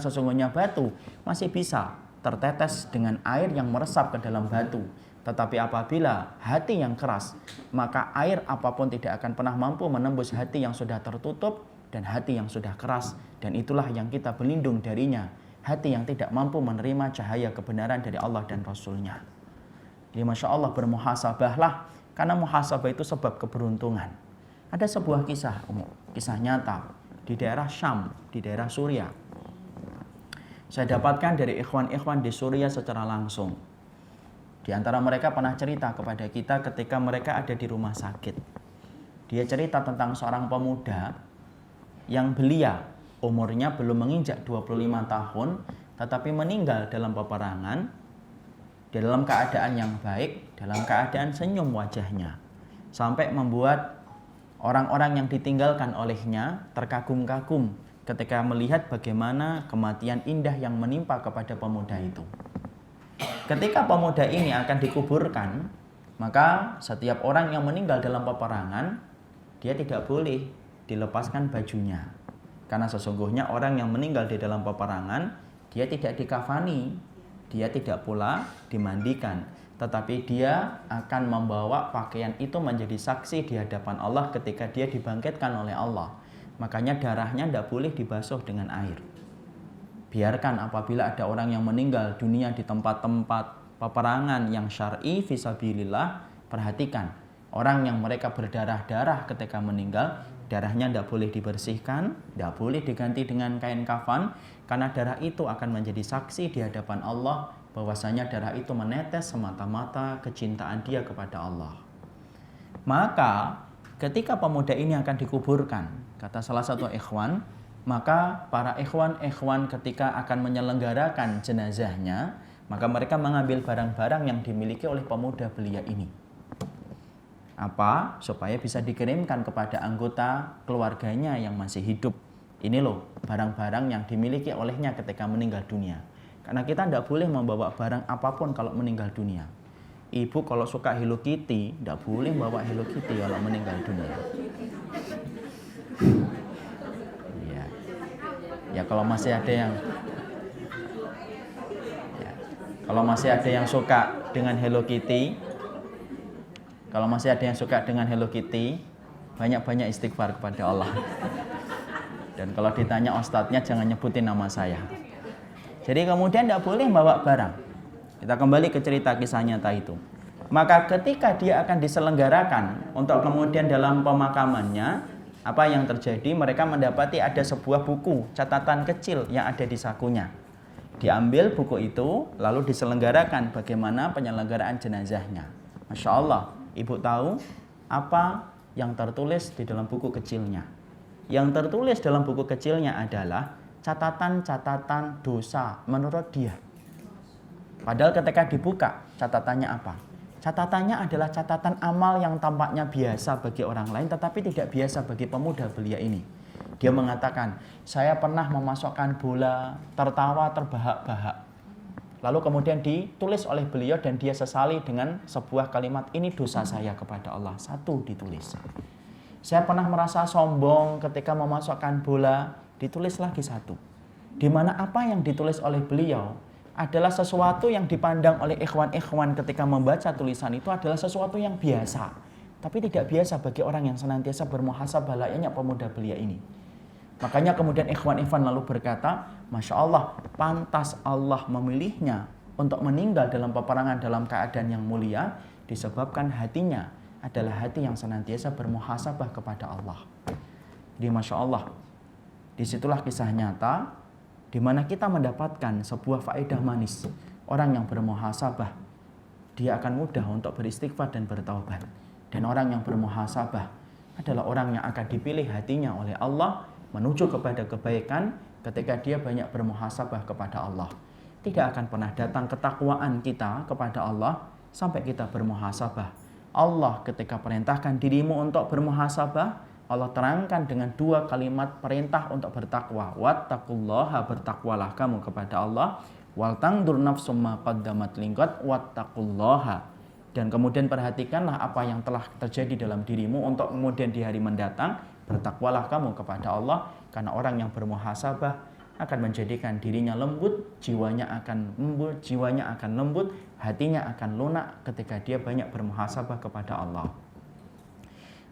sesungguhnya batu masih bisa tertetes dengan air yang meresap ke dalam batu. Tetapi apabila hati yang keras, maka air apapun tidak akan pernah mampu menembus hati yang sudah tertutup dan hati yang sudah keras. Dan itulah yang kita berlindung darinya. Hati yang tidak mampu menerima cahaya kebenaran dari Allah dan Rasulnya. Jadi Masya Allah, bermuhasabahlah. Karena muhasabah itu sebab keberuntungan. Ada sebuah kisah nyata di daerah Syam, di daerah Suriah. Saya dapatkan dari ikhwan-ikhwan di Suriah secara langsung. Di antara mereka pernah cerita kepada kita ketika mereka ada di rumah sakit. Dia cerita tentang seorang pemuda yang belia, umurnya belum menginjak 25 tahun, tetapi meninggal dalam peperangan, dalam keadaan yang baik, dalam keadaan senyum wajahnya. Sampai membuat orang-orang yang ditinggalkan olehnya terkagum-kagum ketika melihat bagaimana kematian indah yang menimpa kepada pemuda itu. Ketika pemuda ini akan dikuburkan, maka setiap orang yang meninggal dalam peperangan, dia tidak boleh dilepaskan bajunya. Karena sesungguhnya orang yang meninggal di dalam peperangan, dia tidak dikafani, dia tidak pula dimandikan. tetapi dia akan membawa pakaian itu menjadi saksi di hadapan Allah ketika dia dibangkitkan oleh Allah. Makanya darahnya tidak boleh dibasuh dengan air. Biarkan apabila ada orang yang meninggal dunia di tempat-tempat peperangan yang syar'i fisabilillah, perhatikan orang yang mereka berdarah-darah ketika meninggal, darahnya tidak boleh dibersihkan, tidak boleh diganti dengan kain kafan, karena darah itu akan menjadi saksi di hadapan Allah bahwasanya darah itu menetes semata-mata kecintaan dia kepada Allah. Maka ketika pemuda ini akan dikuburkan, kata salah satu ikhwan, maka para ikhwan ketika akan menyelenggarakan jenazahnya, maka mereka mengambil barang-barang yang dimiliki oleh pemuda belia ini. Apa? Supaya bisa dikirimkan kepada anggota keluarganya yang masih hidup. Ini loh barang-barang yang dimiliki olehnya ketika meninggal dunia. Karena kita tidak boleh membawa barang apapun kalau meninggal dunia. Ibu kalau suka Hello Kitty, tidak boleh bawa Hello Kitty kalau meninggal dunia. Ya kalau masih ada yang suka dengan Hello Kitty, banyak-banyak istighfar kepada Allah. Dan kalau ditanya ustadznya jangan nyebutin nama saya. Jadi kemudian tidak boleh bawa barang. Kita kembali ke cerita kisah nyata itu. Maka ketika dia akan diselenggarakan untuk kemudian dalam pemakamannya, apa yang terjadi? Mereka mendapati ada sebuah buku catatan kecil yang ada di sakunya. Diambil buku itu, lalu diselenggarakan bagaimana penyelenggaraan jenazahnya. Masya Allah, ibu tahu apa yang tertulis di dalam buku kecilnya? Yang tertulis dalam buku kecilnya adalah catatan-catatan dosa menurut dia. Padahal ketika dibuka, catatannya apa? Catatannya adalah catatan amal yang tampaknya biasa bagi orang lain, tetapi tidak biasa bagi pemuda belia ini. Dia mengatakan, saya pernah memasukkan bola, tertawa terbahak-bahak. Lalu kemudian ditulis oleh beliau dan dia sesali dengan sebuah kalimat, ini dosa saya kepada Allah. Satu ditulis. Saya pernah merasa sombong ketika memasukkan bola, ditulis lagi satu. Di mana apa yang ditulis oleh beliau adalah sesuatu yang dipandang oleh ikhwan-ikhwan ketika membaca tulisan itu adalah sesuatu yang biasa. Tapi tidak biasa bagi orang yang senantiasa bermuhasabah layaknya pemuda belia ini. Makanya kemudian ikhwan-ikhwan lalu berkata, Masya Allah, pantas Allah memilihnya untuk meninggal dalam peperangan dalam keadaan yang mulia, disebabkan hatinya adalah hati yang senantiasa bermuhasabah kepada Allah. Jadi Masya Allah, disitulah kisah nyata di mana kita mendapatkan sebuah faedah manis. Orang yang bermuhasabah, dia akan mudah untuk beristighfar dan bertaubat. Dan orang yang bermuhasabah adalah orang yang akan dipilih hatinya oleh Allah menuju kepada kebaikan ketika dia banyak bermuhasabah kepada Allah. Tidak akan pernah datang ketakwaan kita kepada Allah sampai kita bermuhasabah. Allah ketika perintahkan dirimu untuk bermuhasabah, Allah terangkan dengan dua kalimat perintah untuk bertakwa. Wattaqullaha, bertakwalah kamu kepada Allah. Wal tangdur nafsum ma qaddamat liqad wattaqullaha. Dan kemudian perhatikanlah apa yang telah terjadi dalam dirimu untuk kemudian di hari mendatang bertakwalah kamu kepada Allah, karena orang yang bermuhasabah akan menjadikan dirinya lembut, jiwanya akan lembut, hatinya akan lunak ketika dia banyak bermuhasabah kepada Allah.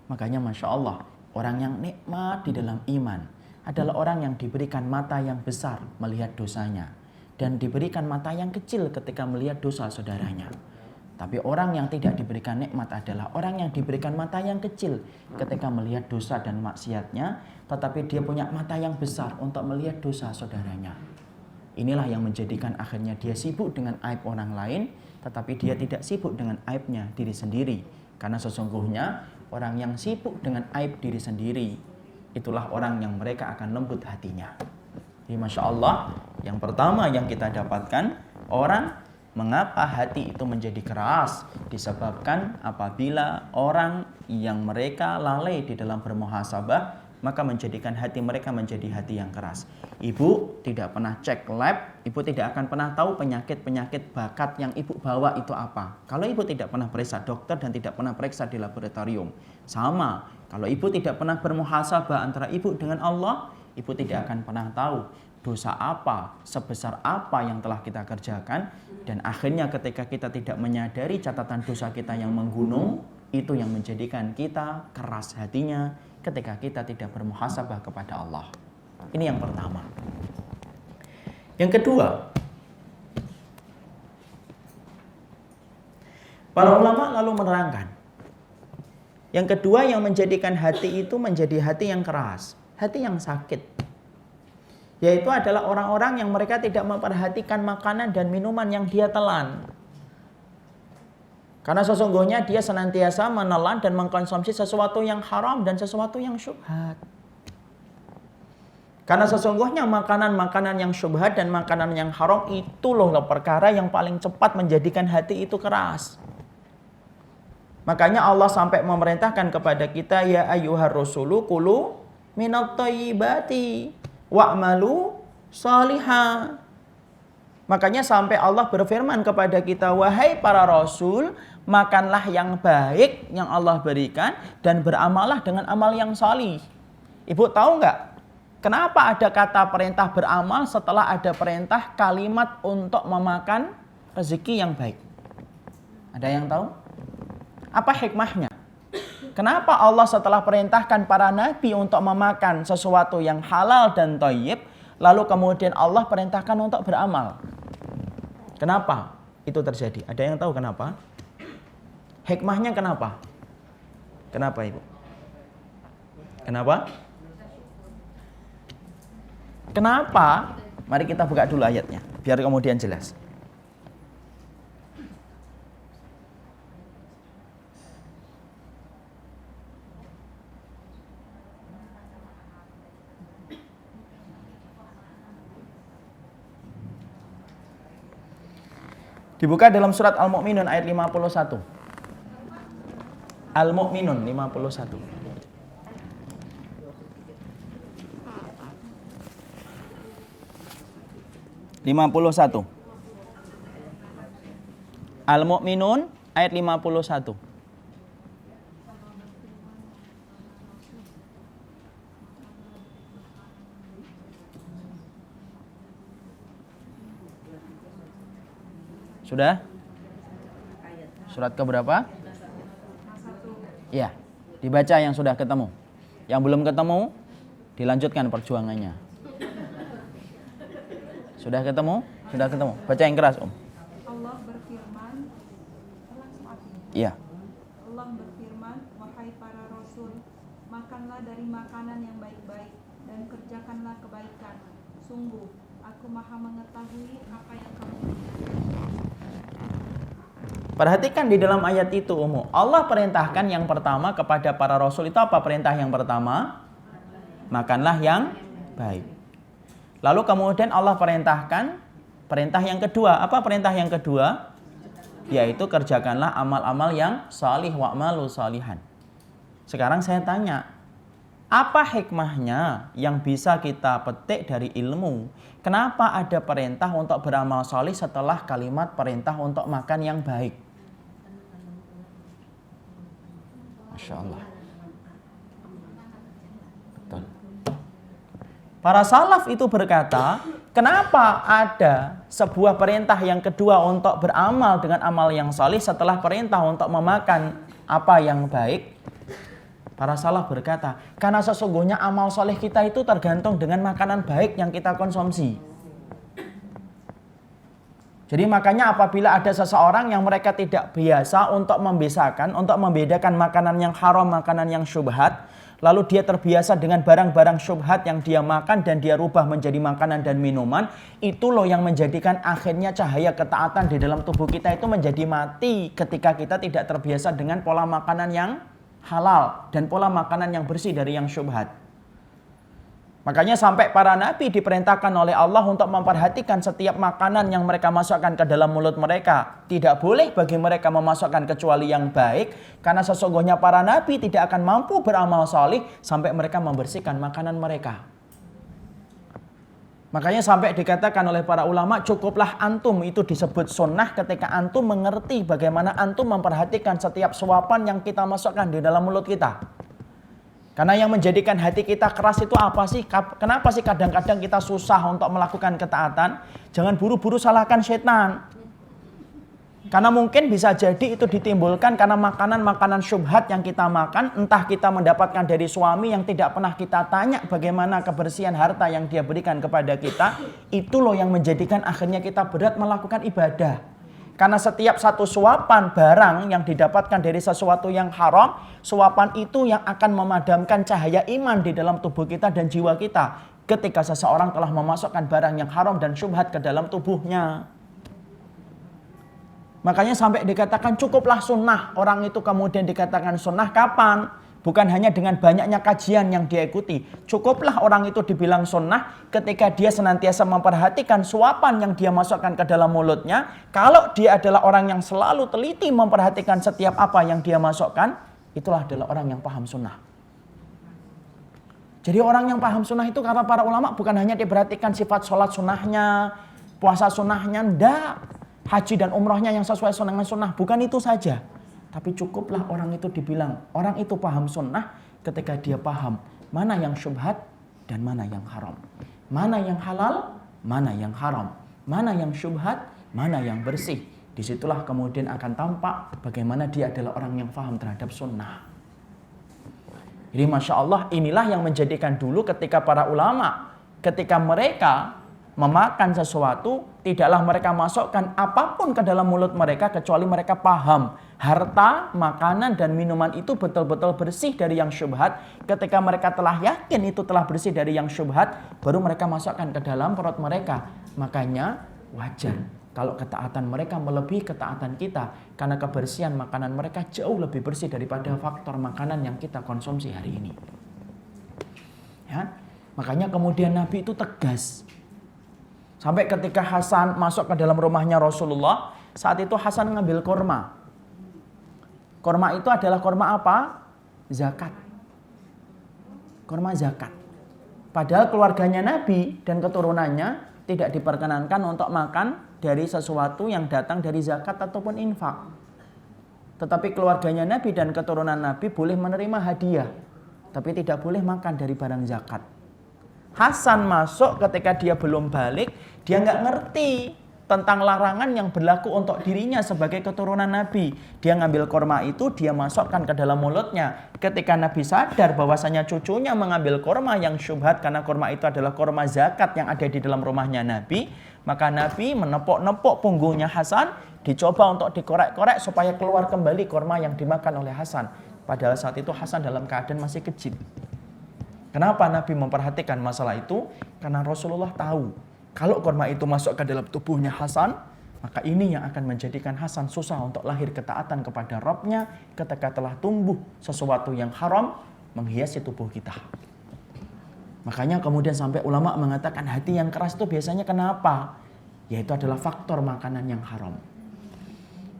Makanya Masya Allah, orang yang nikmat di dalam iman adalah orang yang diberikan mata yang besar melihat dosanya dan diberikan mata yang kecil ketika melihat dosa saudaranya. Tapi orang yang tidak diberikan nikmat adalah orang yang diberikan mata yang kecil ketika melihat dosa dan maksiatnya, tetapi dia punya mata yang besar untuk melihat dosa saudaranya. Inilah yang menjadikan akhirnya dia sibuk dengan aib orang lain, tetapi dia tidak sibuk dengan aibnya diri sendiri. Karena sesungguhnya orang yang sibuk dengan aib diri sendiri, itulah orang yang mereka akan lembut hatinya. Jadi Masya Allah, yang pertama yang kita dapatkan, orang mengapa hati itu menjadi keras? Disebabkan apabila orang yang mereka lalai di dalam bermuhasabah, maka menjadikan hati mereka menjadi hati yang keras. Ibu tidak pernah cek lab, ibu tidak akan pernah tahu penyakit-penyakit bakat yang ibu bawa itu apa. Kalau ibu tidak pernah periksa dokter dan tidak pernah periksa di laboratorium. Sama, kalau ibu tidak pernah bermuhasabah antara ibu dengan Allah, ibu tidak akan pernah tahu dosa apa, sebesar apa yang telah kita kerjakan, dan akhirnya ketika kita tidak menyadari catatan dosa kita yang menggunung, itu yang menjadikan kita keras hatinya ketika kita tidak bermuhasabah kepada Allah. Ini yang pertama. Yang kedua, para ulama lalu menerangkan, yang kedua yang menjadikan hati itu menjadi hati yang keras, hati yang sakit, yaitu adalah orang-orang yang mereka tidak memperhatikan makanan dan minuman yang dia telan. Karena sesungguhnya dia senantiasa menelan dan mengkonsumsi sesuatu yang haram dan sesuatu yang syubhat. Karena sesungguhnya makanan-makanan yang syubhat dan makanan yang haram itu loh perkara yang paling cepat menjadikan hati itu keras. Makanya Allah sampai memerintahkan kepada kita, ya ayyuhar rusulu kulu minat thayyibati wa'malu salihah. Makanya sampai Allah berfirman kepada kita, wahai para rasul, makanlah yang baik yang Allah berikan dan beramalah dengan amal yang salih. Ibu tahu nggak kenapa ada kata perintah beramal setelah ada perintah kalimat untuk memakan rezeki yang baik? Ada yang tahu? Apa hikmahnya? Kenapa Allah setelah perintahkan para nabi untuk memakan sesuatu yang halal dan thayyib, lalu kemudian Allah perintahkan untuk beramal? Kenapa itu terjadi? Ada yang tahu kenapa? Hikmahnya kenapa? Kenapa Ibu? Kenapa? Kenapa? Mari kita buka dulu ayatnya, biar kemudian jelas. Dibuka dalam surat Al-Mu'minun ayat 51. Al-Mu'minun 51. Al-Mu'minun ayat 51. Sudah? Surat ke berapa? Ya, dibaca yang sudah ketemu. Yang belum ketemu, dilanjutkan perjuangannya. Sudah ketemu? Sudah ketemu. Baca yang keras, Om. Allah berfirman, Iya. Allah berfirman, wahai para rasul, makanlah dari makanan yang baik-baik dan kerjakanlah kebaikan. Sungguh, aku maha mengetahui apa yang kamu kerjakan. Perhatikan di dalam ayat itu, Ummu. Allah perintahkan yang pertama kepada para rasul itu apa perintah yang pertama? Makanlah yang baik. Lalu kemudian Allah perintahkan perintah yang kedua. Apa perintah yang kedua? Yaitu kerjakanlah amal-amal yang salih wa'malu salihan. Sekarang saya tanya, apa hikmahnya yang bisa kita petik dari ilmu? Kenapa ada perintah untuk beramal salih setelah kalimat perintah untuk makan yang baik? Masya Allah. Betul. Para salaf itu berkata, kenapa ada sebuah perintah yang kedua untuk beramal dengan amal yang salih setelah perintah untuk memakan apa yang baik? Para salaf berkata, karena sesungguhnya amal salih kita itu tergantung dengan makanan baik yang kita konsumsi. Jadi makanya apabila ada seseorang yang mereka tidak biasa untuk membedakan makanan yang haram, makanan yang syubhat, lalu dia terbiasa dengan barang-barang syubhat yang dia makan dan dia rubah menjadi makanan dan minuman, itu loh yang menjadikan akhirnya cahaya ketaatan di dalam tubuh kita itu menjadi mati ketika kita tidak terbiasa dengan pola makanan yang halal dan pola makanan yang bersih dari yang syubhat. Makanya sampai para nabi diperintahkan oleh Allah untuk memperhatikan setiap makanan yang mereka masukkan ke dalam mulut mereka. Tidak boleh bagi mereka memasukkan kecuali yang baik, karena sesungguhnya para nabi tidak akan mampu beramal salih sampai mereka membersihkan makanan mereka. Makanya sampai dikatakan oleh para ulama, cukuplah antum itu disebut sunnah ketika antum mengerti bagaimana antum memperhatikan setiap suapan yang kita masukkan di dalam mulut kita. Karena yang menjadikan hati kita keras itu apa sih? Kenapa sih kadang-kadang kita susah untuk melakukan ketaatan? Jangan buru-buru salahkan setan. Karena mungkin bisa jadi itu ditimbulkan karena makanan-makanan syubhat yang kita makan. Entah kita mendapatkan dari suami yang tidak pernah kita tanya bagaimana kebersihan harta yang dia berikan kepada kita. Itu loh yang menjadikan akhirnya kita berat melakukan ibadah. Karena setiap satu suapan barang yang didapatkan dari sesuatu yang haram, suapan itu yang akan memadamkan cahaya iman di dalam tubuh kita dan jiwa kita. Ketika seseorang telah memasukkan barang yang haram dan syubhat ke dalam tubuhnya. Makanya sampai dikatakan cukuplah sunnah. Orang itu kemudian dikatakan sunnah kapan? Bukan hanya dengan banyaknya kajian yang dia ikuti. Cukuplah orang itu dibilang sunnah ketika dia senantiasa memperhatikan suapan yang dia masukkan ke dalam mulutnya. Kalau dia adalah orang yang selalu teliti memperhatikan setiap apa yang dia masukkan, itulah adalah orang yang paham sunnah. Jadi orang yang paham sunnah itu kata para ulama bukan hanya diperhatikan sifat sholat sunnahnya, puasa sunnahnya, enggak. Haji dan umrohnya yang sesuai dengan sunnah, bukan itu saja. Tapi cukuplah orang itu dibilang, orang itu paham sunnah ketika dia paham mana yang syubhat dan mana yang haram. Mana yang halal, mana yang haram. Mana yang syubhat, mana yang bersih. Disitulah kemudian akan tampak bagaimana dia adalah orang yang paham terhadap sunnah. Jadi Masya Allah, inilah yang menjadikan dulu ketika para ulama, ketika mereka memakan sesuatu, tidaklah mereka masukkan apapun ke dalam mulut mereka kecuali mereka paham harta, makanan dan minuman itu betul-betul bersih dari yang syubhat. Ketika mereka telah yakin itu telah bersih dari yang syubhat, baru mereka masukkan ke dalam perut mereka. Makanya wajar kalau ketaatan mereka melebihi ketaatan kita, karena kebersihan makanan mereka jauh lebih bersih daripada faktor makanan yang kita konsumsi hari ini. Ya, makanya kemudian Nabi itu tegas. Sampai ketika Hasan masuk ke dalam rumahnya Rasulullah, saat itu Hasan mengambil kurma. Kurma itu adalah kurma apa? Zakat. Kurma zakat. Padahal keluarganya Nabi dan keturunannya tidak diperkenankan untuk makan dari sesuatu yang datang dari zakat ataupun infak. Tetapi keluarganya Nabi dan keturunan Nabi boleh menerima hadiah, tapi tidak boleh makan dari barang zakat. Hasan masuk ketika dia belum balik, dia nggak ngerti tentang larangan yang berlaku untuk dirinya sebagai keturunan Nabi. Dia ngambil kurma itu, dia masukkan ke dalam mulutnya. Ketika Nabi sadar bahwasanya cucunya mengambil kurma yang syubhat karena kurma itu adalah kurma zakat yang ada di dalam rumahnya Nabi, maka Nabi menepuk-nepuk punggungnya Hasan, dicoba untuk dikorek-korek supaya keluar kembali kurma yang dimakan oleh Hasan. Padahal saat itu Hasan dalam keadaan masih kecil. Kenapa Nabi memperhatikan masalah itu? Karena Rasulullah tahu kalau kurma itu masuk ke dalam tubuhnya Hasan, maka ini yang akan menjadikan Hasan susah untuk lahir ketaatan kepada Rabbnya ketika telah tumbuh sesuatu yang haram menghiasi tubuh kita. Makanya kemudian sampai ulama mengatakan hati yang keras itu biasanya kenapa? Yaitu adalah faktor makanan yang haram.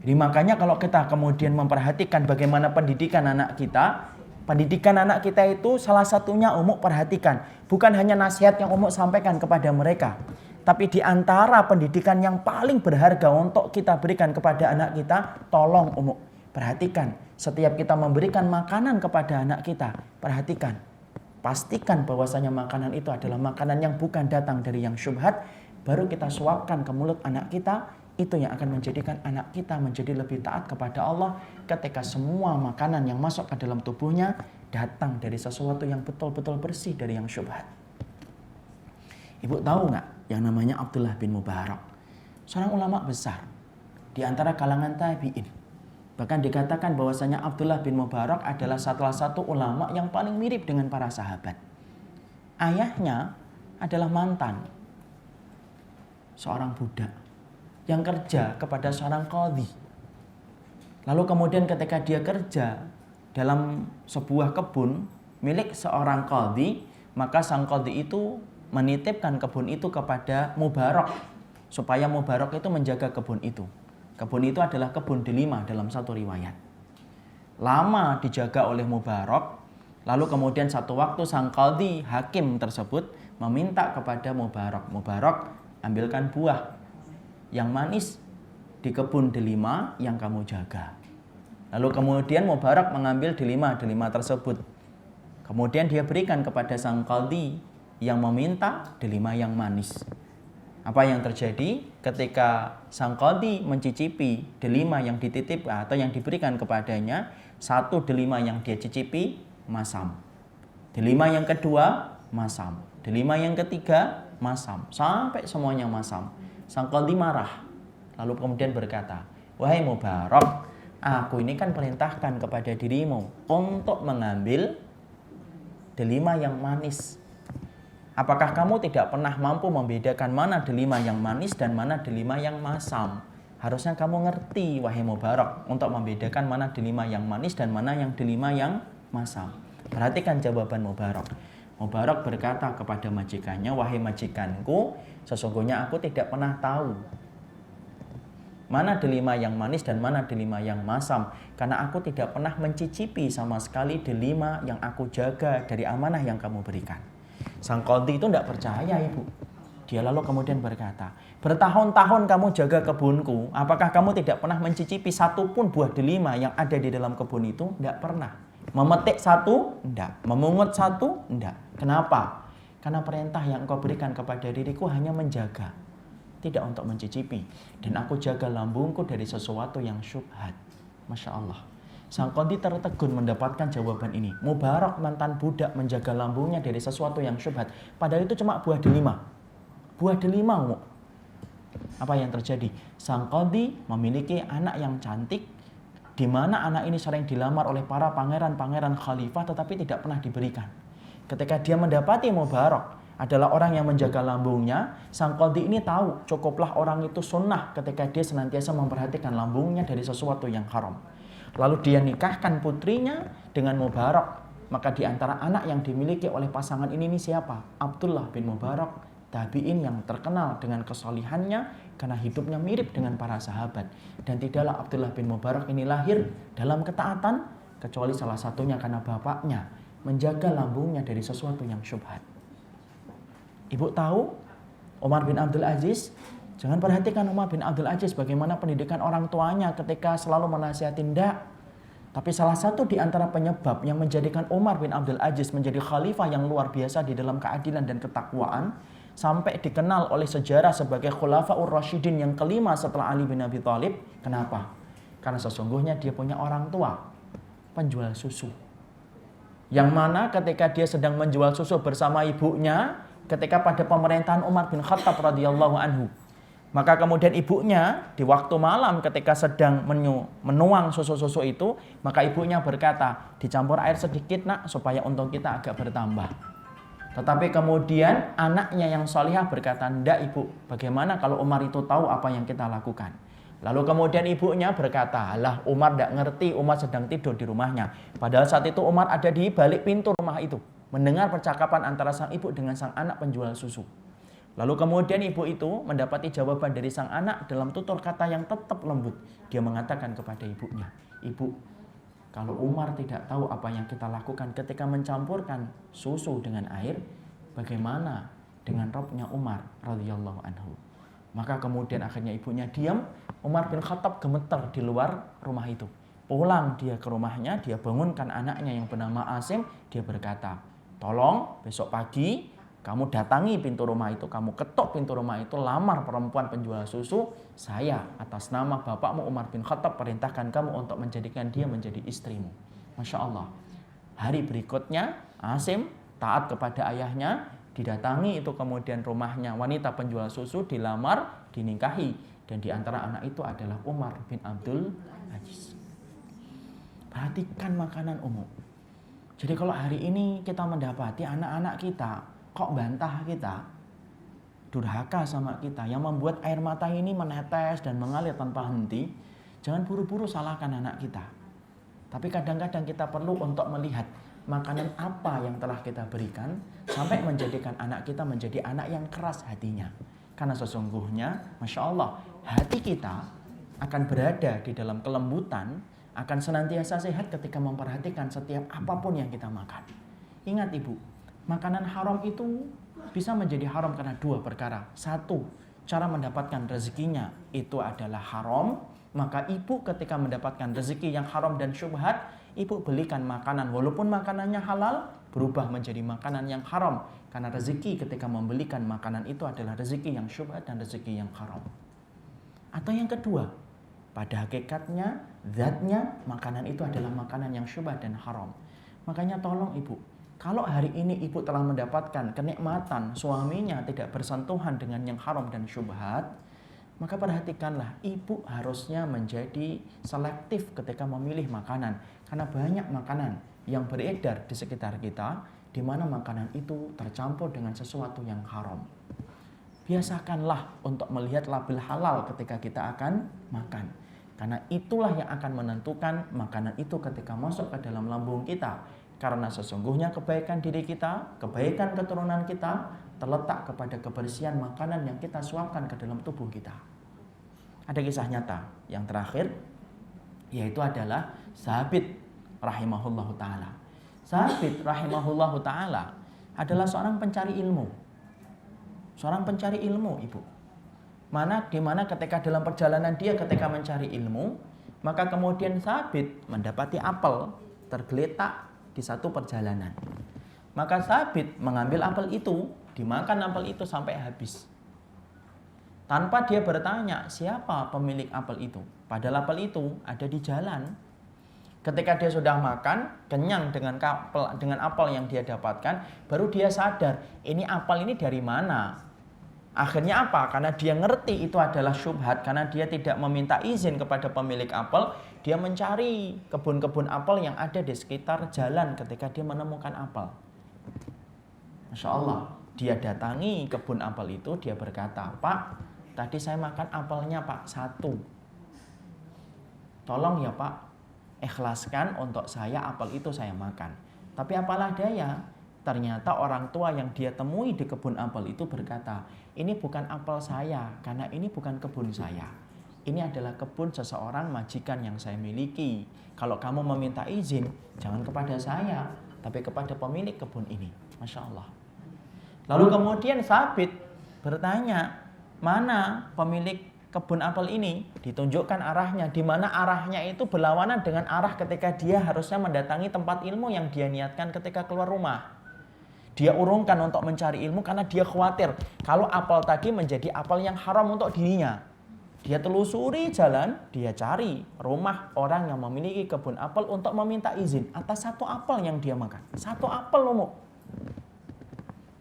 Jadi makanya kalau kita kemudian memperhatikan bagaimana pendidikan anak kita, pendidikan anak kita itu salah satunya Umuk perhatikan. Bukan hanya nasihat yang Umuk sampaikan kepada mereka. Tapi di antara pendidikan yang paling berharga untuk kita berikan kepada anak kita, tolong Umuk perhatikan. Setiap kita memberikan makanan kepada anak kita, perhatikan. Pastikan bahwasanya makanan itu adalah makanan yang bukan datang dari yang syubhat. Baru kita suapkan ke mulut anak kita. Itu yang akan menjadikan anak kita menjadi lebih taat kepada Allah ketika semua makanan yang masuk ke dalam tubuhnya datang dari sesuatu yang betul-betul bersih dari yang syubhat. Ibu tahu nggak yang namanya Abdullah bin Mubarak? Seorang ulama besar di antara kalangan tabi'in. Bahkan dikatakan bahwasanya Abdullah bin Mubarak adalah salah satu ulama yang paling mirip dengan para sahabat. Ayahnya adalah mantan seorang budak yang kerja kepada seorang qadhi. Lalu kemudian ketika dia kerja dalam sebuah kebun milik seorang qadhi, maka sang qadhi itu menitipkan kebun itu kepada Mubarak supaya Mubarak itu menjaga kebun itu. Kebun itu adalah kebun delima dalam satu riwayat. Lama dijaga oleh Mubarak, lalu kemudian satu waktu sang qadhi hakim tersebut meminta kepada Mubarak, Mubarak ambilkan buah yang manis di kebun delima yang kamu jaga. Lalu kemudian Mubarak mengambil delima tersebut. Kemudian dia berikan kepada sang qadhi yang meminta delima yang manis. Apa yang terjadi ketika sang qadhi mencicipi delima yang dititip atau yang diberikan kepadanya? Satu delima yang dia cicipi, masam. Delima yang kedua, masam. Delima yang ketiga, masam. Sampai semuanya masam. Sang qadhi marah. Lalu kemudian berkata, wahai Mubarak, aku ini kan perintahkan kepada dirimu untuk mengambil delima yang manis. Apakah kamu tidak pernah mampu membedakan mana delima yang manis dan mana delima yang masam? Harusnya kamu ngerti, wahai Mubarak, untuk membedakan mana delima yang manis dan mana yang delima yang masam. Perhatikan jawaban Mubarak. Mubarak berkata kepada majikannya, wahai majikanku, sesungguhnya aku tidak pernah tahu mana delima yang manis dan mana delima yang masam. Karena aku tidak pernah mencicipi sama sekali delima yang aku jaga dari amanah yang kamu berikan. Sang qadhi itu tidak percaya, ibu. Dia lalu kemudian berkata, bertahun-tahun kamu jaga kebunku, apakah kamu tidak pernah mencicipi satu pun buah delima yang ada di dalam kebun itu? Tidak pernah. Memetik satu? Tidak. Memungut satu? Tidak. Kenapa? Karena perintah yang engkau berikan kepada diriku hanya menjaga, tidak untuk mencicipi. Dan aku jaga lambungku dari sesuatu yang syubhat. Masya Allah. Sang qadhi tertegun mendapatkan jawaban ini. Mubarak mantan budak menjaga lambungnya dari sesuatu yang syubhat. Padahal itu cuma buah delima. Buah delima. Apa yang terjadi? Sang qadhi memiliki anak yang cantik, di mana anak ini sering dilamar oleh para pangeran-pangeran khalifah tetapi tidak pernah diberikan. Ketika dia mendapati Mubarak adalah orang yang menjaga lambungnya, sang qadhi ini tahu cukuplah orang itu sunnah ketika dia senantiasa memperhatikan lambungnya dari sesuatu yang haram. Lalu dia nikahkan putrinya dengan Mubarak. Maka di antara anak yang dimiliki oleh pasangan ini siapa? Abdullah bin Mubarak, tabi'in yang terkenal dengan kesalihannya karena hidupnya mirip dengan para sahabat. Dan tidaklah Abdullah bin Mubarak ini lahir dalam ketaatan kecuali salah satunya karena bapaknya menjaga lambungnya dari sesuatu yang syubhat. Ibu tahu Umar bin Abdul Aziz? Jangan perhatikan Umar bin Abdul Aziz bagaimana pendidikan orang tuanya ketika selalu menasihati ndak. Tapi salah satu di antara penyebab yang menjadikan Umar bin Abdul Aziz menjadi khalifah yang luar biasa di dalam keadilan dan ketakwaan, sampai dikenal oleh sejarah sebagai Khulafaur Rasyidin yang kelima setelah Ali bin Abi Thalib. Kenapa? Karena sesungguhnya dia punya orang tua penjual susu. Yang mana ketika dia sedang menjual susu bersama ibunya, ketika pada pemerintahan Umar bin Khattab radhiyallahu anhu, maka kemudian ibunya di waktu malam ketika sedang menuang susu-susu itu, maka ibunya berkata, dicampur air sedikit nak supaya untung kita agak bertambah. Tetapi kemudian anaknya yang solihah berkata, ndak ibu, bagaimana kalau Umar itu tahu apa yang kita lakukan? Lalu kemudian ibunya berkata, alah Umar ndak ngerti, Umar sedang tidur di rumahnya. Padahal saat itu Umar ada di balik pintu rumah itu, mendengar percakapan antara sang ibu dengan sang anak penjual susu. Lalu kemudian ibu itu mendapati jawaban dari sang anak dalam tutur kata yang tetap lembut. Dia mengatakan kepada ibunya, ibu, kalau Umar tidak tahu apa yang kita lakukan ketika mencampurkan susu dengan air, bagaimana dengan robnya Umar radhiyallahu anhu? Maka kemudian akhirnya ibunya diam. Umar bin Khattab gemeter di luar rumah itu. Pulang dia ke rumahnya, dia bangunkan anaknya yang bernama Asim. Dia berkata, tolong besok pagi kamu datangi pintu rumah itu, kamu ketok pintu rumah itu, lamar perempuan penjual susu. Saya atas nama bapakmu Umar bin Khattab perintahkan kamu untuk menjadikan dia menjadi istrimu. Masya Allah. Hari berikutnya Asim taat kepada ayahnya, didatangi itu kemudian rumahnya wanita penjual susu, dilamar, dinikahi. Dan di antara anak itu adalah Umar bin Abdul Aziz. Perhatikan makanan umum. Jadi kalau hari ini kita mendapati anak-anak kita kok bantah kita, durhaka sama kita, yang membuat air mata ini menetes dan mengalir tanpa henti, jangan buru-buru salahkan anak kita. Tapi kadang-kadang kita perlu untuk melihat makanan apa yang telah kita berikan sampai menjadikan anak kita menjadi anak yang keras hatinya. Karena sesungguhnya, Masya Allah, hati kita akan berada di dalam kelembutan, akan senantiasa sehat ketika memperhatikan setiap apapun yang kita makan. Ingat ibu, makanan haram itu bisa menjadi haram karena dua perkara. Satu, cara mendapatkan rezekinya itu adalah haram. Maka ibu ketika mendapatkan rezeki yang haram dan syubhat, ibu belikan makanan, walaupun makanannya halal, berubah menjadi makanan yang haram. Karena rezeki ketika membelikan makanan itu adalah rezeki yang syubhat dan rezeki yang haram. Atau yang kedua, pada hakikatnya, zatnya, makanan itu adalah makanan yang syubhat dan haram. Makanya tolong ibu, kalau hari ini ibu telah mendapatkan kenikmatan suaminya tidak bersentuhan dengan yang haram dan syubhat, maka perhatikanlah, ibu harusnya menjadi selektif ketika memilih makanan. Karena banyak makanan yang beredar di sekitar kita, di mana makanan itu tercampur dengan sesuatu yang haram. Biasakanlah untuk melihat label halal ketika kita akan makan. Karena itulah yang akan menentukan makanan itu ketika masuk ke dalam lambung kita. Karena sesungguhnya kebaikan diri kita, kebaikan keturunan kita, terletak kepada kebersihan makanan yang kita suapkan ke dalam tubuh kita. Ada kisah nyata yang terakhir, yaitu adalah Sabit rahimahullahu ta'ala. Sabit rahimahullahu ta'ala adalah seorang pencari ilmu. Seorang pencari ilmu, ibu. Dimana ketika dalam perjalanan dia ketika mencari ilmu, maka kemudian Sabit mendapati apel tergeletak di satu perjalanan. Maka Sabit mengambil apel itu, dimakan apel itu sampai habis. Tanpa dia bertanya siapa pemilik apel itu. Padahal apel itu ada di jalan. Ketika dia sudah makan, kenyang dengan apel yang dia dapatkan, baru dia sadar, ini apel ini dari mana? Akhirnya apa? Karena dia ngerti itu adalah syubhat, karena dia tidak meminta izin kepada pemilik apel, dia mencari kebun-kebun apel yang ada di sekitar jalan ketika dia menemukan apel. Masya Allah, dia datangi kebun apel itu, dia berkata, Pak, tadi saya makan apelnya Pak, 1. Tolong ya Pak, ikhlaskan untuk saya apel itu saya makan. Tapi apalah daya, ternyata orang tua yang dia temui di kebun apel itu berkata, ini bukan apel saya, karena ini bukan kebun saya. Ini adalah kebun seseorang majikan yang saya miliki. Kalau kamu meminta izin, jangan kepada saya, tapi kepada pemilik kebun ini. Masya Allah. Lalu kemudian Sabit bertanya, mana pemilik kebun apel ini? Ditunjukkan arahnya, di mana arahnya itu berlawanan dengan arah ketika dia harusnya mendatangi tempat ilmu yang dia niatkan ketika keluar rumah. Dia urungkan untuk mencari ilmu karena dia khawatir kalau apel tadi menjadi apel yang haram untuk dirinya. Dia telusuri jalan, dia cari rumah orang yang memiliki kebun apel untuk meminta izin atas 1 apel yang dia makan. 1 apel loh.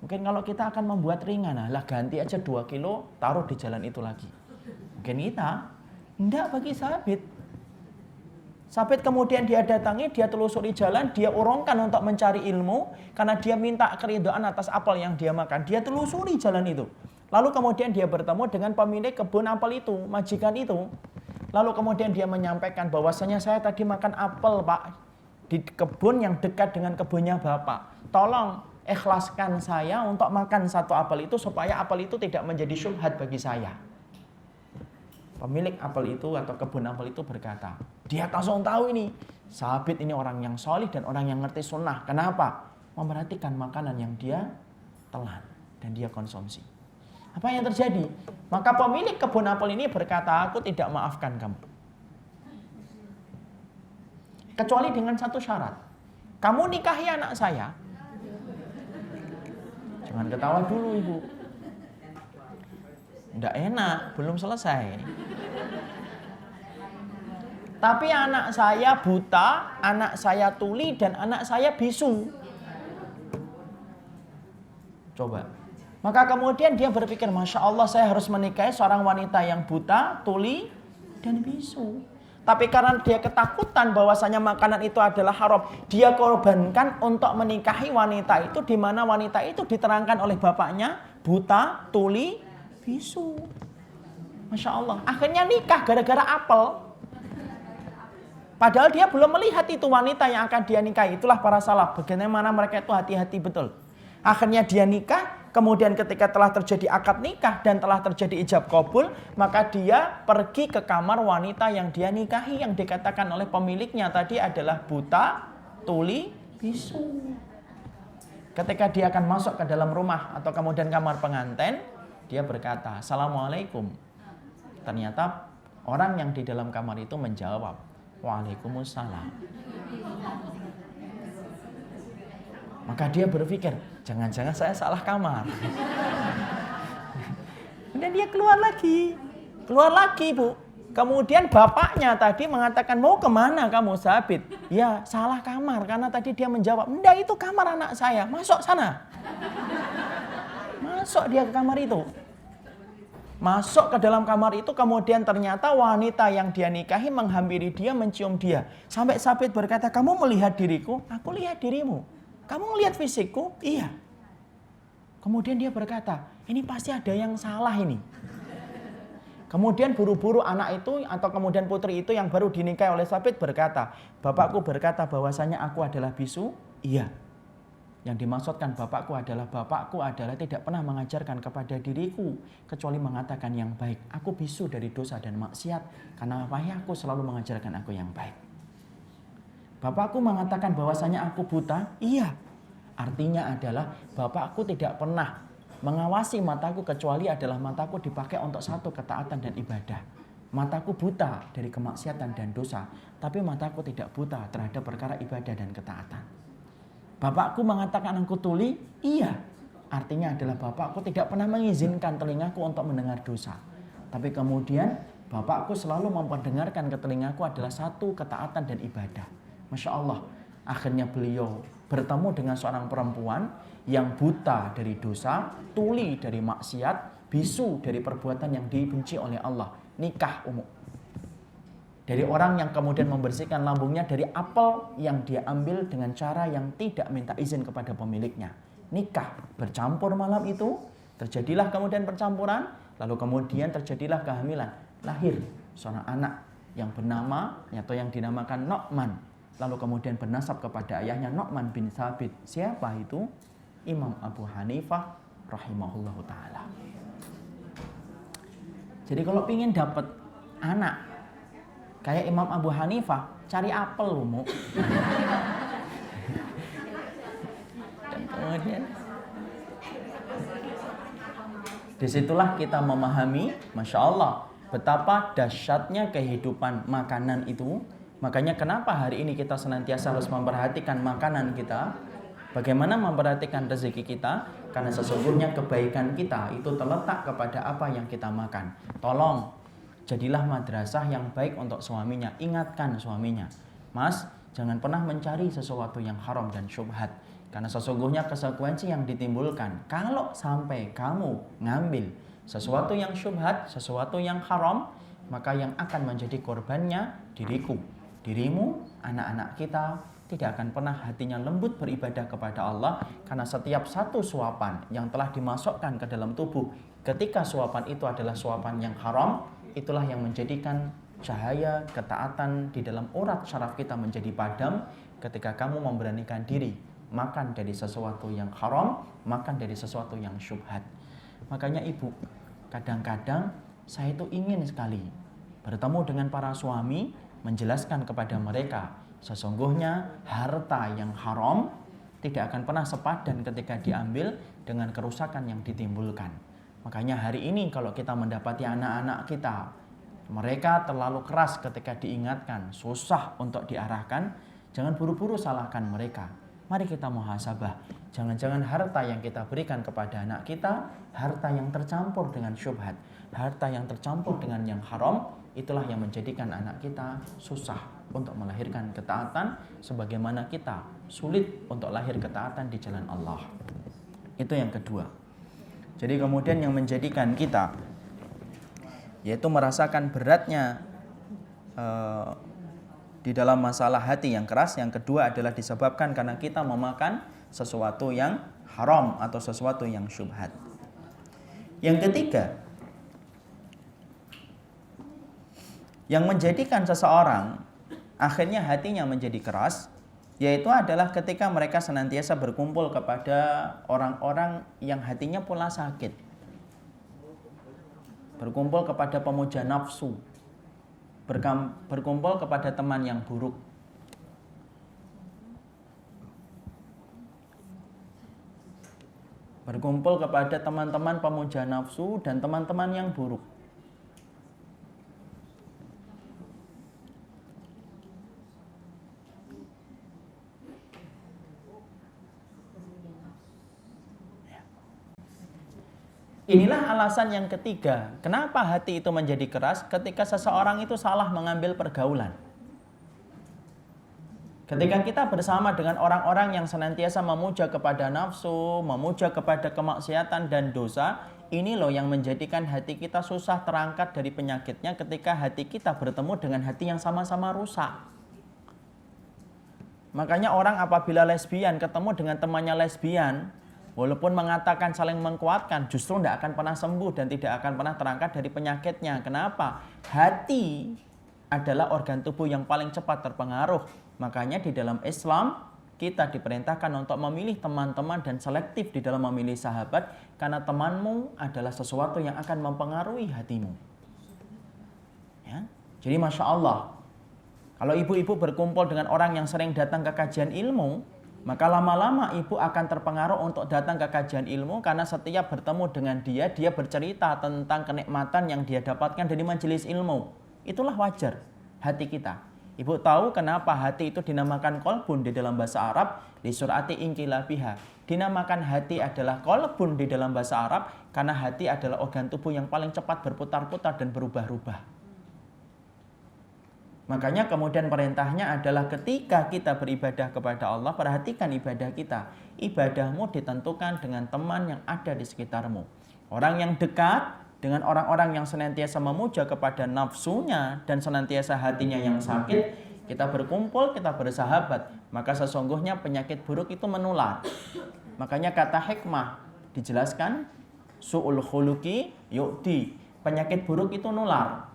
Mungkin kalau kita akan membuat ringan, lah ganti aja 2 kilo, taruh di jalan itu lagi. Mungkin kita, enggak bagi Sabit. Sabit kemudian dia datangi, dia telusuri jalan, dia urungkan untuk mencari ilmu, karena dia minta keridhaan atas apel yang dia makan. Dia telusuri jalan itu. Lalu kemudian dia bertemu dengan pemilik kebun apel itu, majikan itu. Lalu kemudian dia menyampaikan bahwasanya saya tadi makan apel Pak, di kebun yang dekat dengan kebunnya Bapak. Tolong ikhlaskan saya untuk makan 1 apel itu supaya apel itu tidak menjadi syubhat bagi saya. Pemilik apel itu atau kebun apel itu berkata, dia langsung tahu ini, Sabit ini orang yang solih dan orang yang ngerti sunnah. Kenapa? Memperhatikan makanan yang dia telan dan dia konsumsi. Apa yang terjadi? Maka pemilik kebun apel ini berkata, aku tidak maafkan kamu. Kecuali dengan 1 syarat. Kamu nikahi anak saya. Jangan ketawa dulu ibu. Nggak enak, belum selesai. Tapi anak saya buta, anak saya tuli, dan anak saya bisu. Coba. Maka kemudian dia berpikir, Masya Allah saya harus menikahi seorang wanita yang buta, tuli, dan bisu. Tapi karena dia ketakutan bahwasanya makanan itu adalah haram, dia korbankan untuk menikahi wanita itu, di mana wanita itu diterangkan oleh bapaknya buta, tuli, bisu. Masya Allah. Akhirnya nikah gara-gara apel. Padahal dia belum melihat itu wanita yang akan dia nikahi. Itulah para salaf. Bagaimana mereka itu hati-hati betul. Akhirnya dia nikah. Kemudian ketika telah terjadi akad nikah dan telah terjadi ijab kabul, maka dia pergi ke kamar wanita yang dia nikahi, yang dikatakan oleh pemiliknya tadi adalah buta, tuli, bisu. Ketika dia akan masuk ke dalam rumah atau kemudian kamar pengantin, dia berkata, Assalamualaikum. Ternyata orang yang di dalam kamar itu menjawab, Waalaikumsalam. Maka dia berpikir, jangan-jangan saya salah kamar. Kemudian dia keluar lagi Bu. Kemudian bapaknya tadi mengatakan, mau kemana kamu Sabit? Ya salah kamar, karena tadi dia menjawab, enggak itu kamar anak saya, masuk sana. Masuk dia ke kamar itu. Masuk ke dalam kamar itu, kemudian ternyata wanita yang dia nikahi menghampiri dia, mencium dia. Sampai Sabit berkata, kamu melihat diriku? Aku lihat dirimu. Kamu melihat fisikku? Iya. Kemudian dia berkata, ini pasti ada yang salah ini. Kemudian buru-buru anak itu atau kemudian putri itu yang baru dinikahi oleh Sabit berkata, bapakku berkata bahwasanya aku adalah bisu. Iya. Yang dimaksudkan bapakku adalah tidak pernah mengajarkan kepada diriku kecuali mengatakan yang baik. Aku bisu dari dosa dan maksiat karena ayahku selalu mengajarkan aku yang baik. Bapakku mengatakan bahwasanya aku buta. Iya. Artinya adalah bapakku tidak pernah mengawasi mataku kecuali adalah mataku dipakai untuk satu ketaatan dan ibadah. Mataku buta dari kemaksiatan dan dosa, tapi mataku tidak buta terhadap perkara ibadah dan ketaatan. Bapakku mengatakan aku tuli, iya. Artinya adalah bapakku tidak pernah mengizinkan telingaku untuk mendengar dosa. Tapi kemudian bapakku selalu memperdengarkan ke telingaku adalah satu ketaatan dan ibadah. Masya Allah, akhirnya beliau bertemu dengan seorang perempuan yang buta dari dosa, tuli dari maksiat, bisu dari perbuatan yang dibenci oleh Allah. Nikah umum. Dari orang yang kemudian membersihkan lambungnya dari apel yang dia ambil dengan cara yang tidak minta izin kepada pemiliknya. Nikah, bercampur malam itu, terjadilah kemudian percampuran, lalu kemudian terjadilah kehamilan. Lahir seorang anak yang bernama atau yang dinamakan Nu'man. Lalu kemudian bernasab kepada ayahnya Nu'man bin Sabit. Siapa itu? Imam Abu Hanifah rahimahullahu ta'ala. Jadi kalau ingin dapat anak kayak Imam Abu Hanifah, cari apel loh, Mu. Dan kemudian disitulah kita memahami, Masya Allah, betapa dahsyatnya kehidupan makanan itu. Makanya kenapa hari ini kita senantiasa harus memperhatikan makanan kita, bagaimana memperhatikan rezeki kita, karena sesungguhnya kebaikan kita itu terletak kepada apa yang kita makan. Tolong, jadilah madrasah yang baik untuk suaminya. Ingatkan suaminya, Mas, jangan pernah mencari sesuatu yang haram dan syubhat. Karena sesungguhnya konsekuensi yang ditimbulkan kalau sampai kamu ngambil sesuatu yang syubhat, sesuatu yang haram, maka yang akan menjadi korbannya diriku, dirimu, anak-anak kita. Tidak akan pernah hatinya lembut beribadah kepada Allah, karena setiap satu suapan yang telah dimasukkan ke dalam tubuh, ketika suapan itu adalah suapan yang haram, itulah yang menjadikan cahaya ketaatan di dalam urat syaraf kita menjadi padam ketika kamu memberanikan diri makan dari sesuatu yang haram, makan dari sesuatu yang syubhat. Makanya ibu, kadang-kadang saya itu ingin sekali bertemu dengan para suami, menjelaskan kepada mereka sesungguhnya harta yang haram tidak akan pernah sepadan ketika diambil dengan kerusakan yang ditimbulkan. Makanya hari ini kalau kita mendapati anak-anak kita, mereka terlalu keras ketika diingatkan, susah untuk diarahkan, jangan buru-buru salahkan mereka. Mari kita muhasabah. Jangan-jangan harta yang kita berikan kepada anak kita, harta yang tercampur dengan syubhat, harta yang tercampur dengan yang haram, itulah yang menjadikan anak kita susah untuk melahirkan ketaatan, sebagaimana kita sulit untuk lahir ketaatan di jalan Allah. Itu yang kedua. Jadi kemudian yang menjadikan kita yaitu merasakan beratnya di dalam masalah hati yang keras, yang kedua adalah disebabkan karena kita memakan sesuatu yang haram atau sesuatu yang syubhat. Yang ketiga, yang menjadikan seseorang akhirnya hatinya menjadi keras, yaitu adalah ketika mereka senantiasa berkumpul kepada orang-orang yang hatinya pula sakit. Berkumpul kepada pemuja nafsu, berkumpul kepada teman yang buruk. Berkumpul kepada teman-teman pemuja nafsu dan teman-teman yang buruk. Inilah alasan yang ketiga, kenapa hati itu menjadi keras ketika seseorang itu salah mengambil pergaulan. Ketika kita bersama dengan orang-orang yang senantiasa memuja kepada nafsu, memuja kepada kemaksiatan dan dosa, ini loh yang menjadikan hati kita susah terangkat dari penyakitnya ketika hati kita bertemu dengan hati yang sama-sama rusak. Makanya orang apabila lesbian ketemu dengan temannya lesbian, walaupun mengatakan saling menguatkan, justru tidak akan pernah sembuh dan tidak akan pernah terangkat dari penyakitnya. Kenapa? Hati adalah organ tubuh yang paling cepat terpengaruh. Makanya di dalam Islam kita diperintahkan untuk memilih teman-teman dan selektif di dalam memilih sahabat, karena temanmu adalah sesuatu yang akan mempengaruhi hatimu. Ya? Jadi Masya Allah, kalau ibu-ibu berkumpul dengan orang yang sering datang ke kajian ilmu, maka lama-lama ibu akan terpengaruh untuk datang ke kajian ilmu, karena setiap bertemu dengan dia bercerita tentang kenikmatan yang dia dapatkan dari majelis ilmu. Itulah wajar hati kita. Ibu tahu kenapa hati itu dinamakan qalbun di dalam bahasa Arab? Di surati inqilabiha. Dinamakan hati adalah qalbun di dalam bahasa Arab karena hati adalah organ tubuh yang paling cepat berputar-putar dan berubah-ubah. Makanya kemudian perintahnya adalah ketika kita beribadah kepada Allah, perhatikan ibadah kita. Ibadahmu ditentukan dengan teman yang ada di sekitarmu. Orang yang dekat dengan orang-orang yang senantiasa memuja kepada nafsunya dan senantiasa hatinya yang sakit, kita berkumpul, kita bersahabat, maka sesungguhnya penyakit buruk itu menular. Makanya kata hikmah dijelaskan, su'ul khuluqi yu'ti. Penyakit buruk itu nular.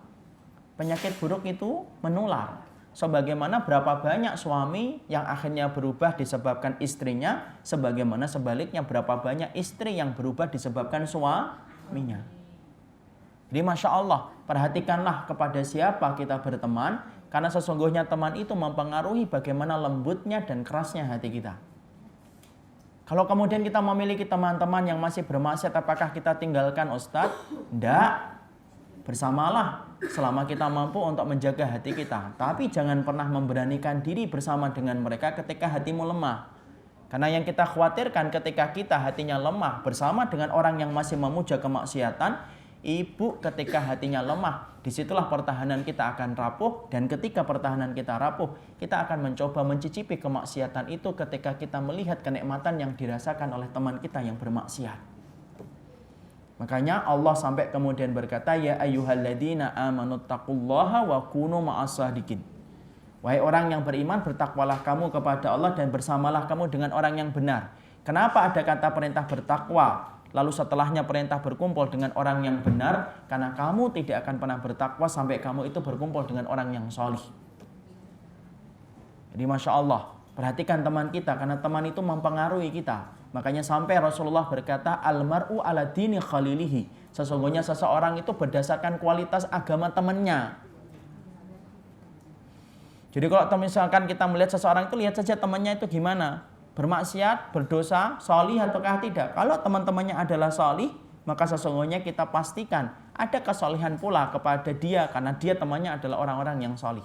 Penyakit buruk itu menular. Sebagaimana berapa banyak suami yang akhirnya berubah disebabkan istrinya, sebagaimana sebaliknya berapa banyak istri yang berubah disebabkan suaminya. Jadi Masya Allah, perhatikanlah kepada siapa kita berteman, karena sesungguhnya teman itu mempengaruhi bagaimana lembutnya dan kerasnya hati kita. Kalau kemudian kita memiliki teman-teman yang masih bermaksiat, apakah kita tinggalkan Ustadz? Tidak. Bersamalah selama kita mampu untuk menjaga hati kita. Tapi jangan pernah memberanikan diri bersama dengan mereka ketika hatimu lemah. Karena yang kita khawatirkan ketika kita hatinya lemah bersama dengan orang yang masih memuja kemaksiatan, ibu ketika hatinya lemah, disitulah pertahanan kita akan rapuh. Dan ketika pertahanan kita rapuh, kita akan mencoba mencicipi kemaksiatan itu ketika kita melihat kenikmatan yang dirasakan oleh teman kita yang bermaksiat. Makanya Allah sampai kemudian berkata, ya ayyuhalladzina amanu taqullaha wa kunu ma'as-shadiqin. Wahai orang yang beriman, bertakwalah kamu kepada Allah dan bersamalah kamu dengan orang yang benar. Kenapa ada kata perintah bertakwa? Lalu setelahnya perintah berkumpul dengan orang yang benar, karena kamu tidak akan pernah bertakwa sampai kamu itu berkumpul dengan orang yang solih. Jadi Masya Allah, perhatikan teman kita, karena teman itu mempengaruhi kita. Makanya sampai Rasulullah berkata, almar'u ala dini khalilihi. Sesungguhnya seseorang itu berdasarkan kualitas agama temannya. Jadi kalau misalkan kita melihat seseorang itu, lihat saja temannya itu gimana. Bermaksiat, berdosa, solih ataukah tidak. Kalau teman-temannya adalah solih, maka sesungguhnya kita pastikan ada kesolihan pula kepada dia, karena dia temannya adalah orang-orang yang solih.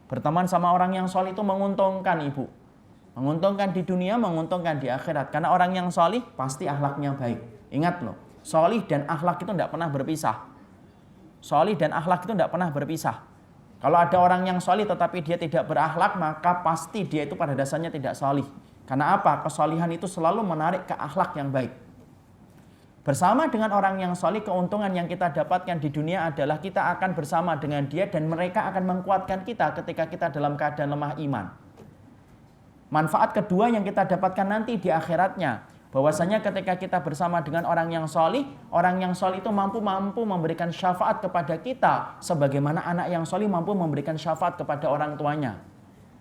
Berteman sama orang yang solih itu menguntungkan ibu. Menguntungkan di dunia, menguntungkan di akhirat. Karena orang yang solih pasti akhlaknya baik. Ingat loh, solih dan akhlak itu tidak pernah berpisah. Solih dan akhlak itu tidak pernah berpisah. Kalau ada orang yang solih tetapi dia tidak berakhlak, maka pasti dia itu pada dasarnya tidak solih. Karena apa? Kesolihan itu selalu menarik ke akhlak yang baik. Bersama dengan orang yang solih, keuntungan yang kita dapatkan di dunia adalah kita akan bersama dengan dia dan mereka akan menguatkan kita ketika kita dalam keadaan lemah iman. Manfaat kedua yang kita dapatkan nanti di akhiratnya, bahwasanya ketika kita bersama dengan orang yang solih itu mampu memberikan syafaat kepada kita, sebagaimana anak yang solih mampu memberikan syafaat kepada orang tuanya.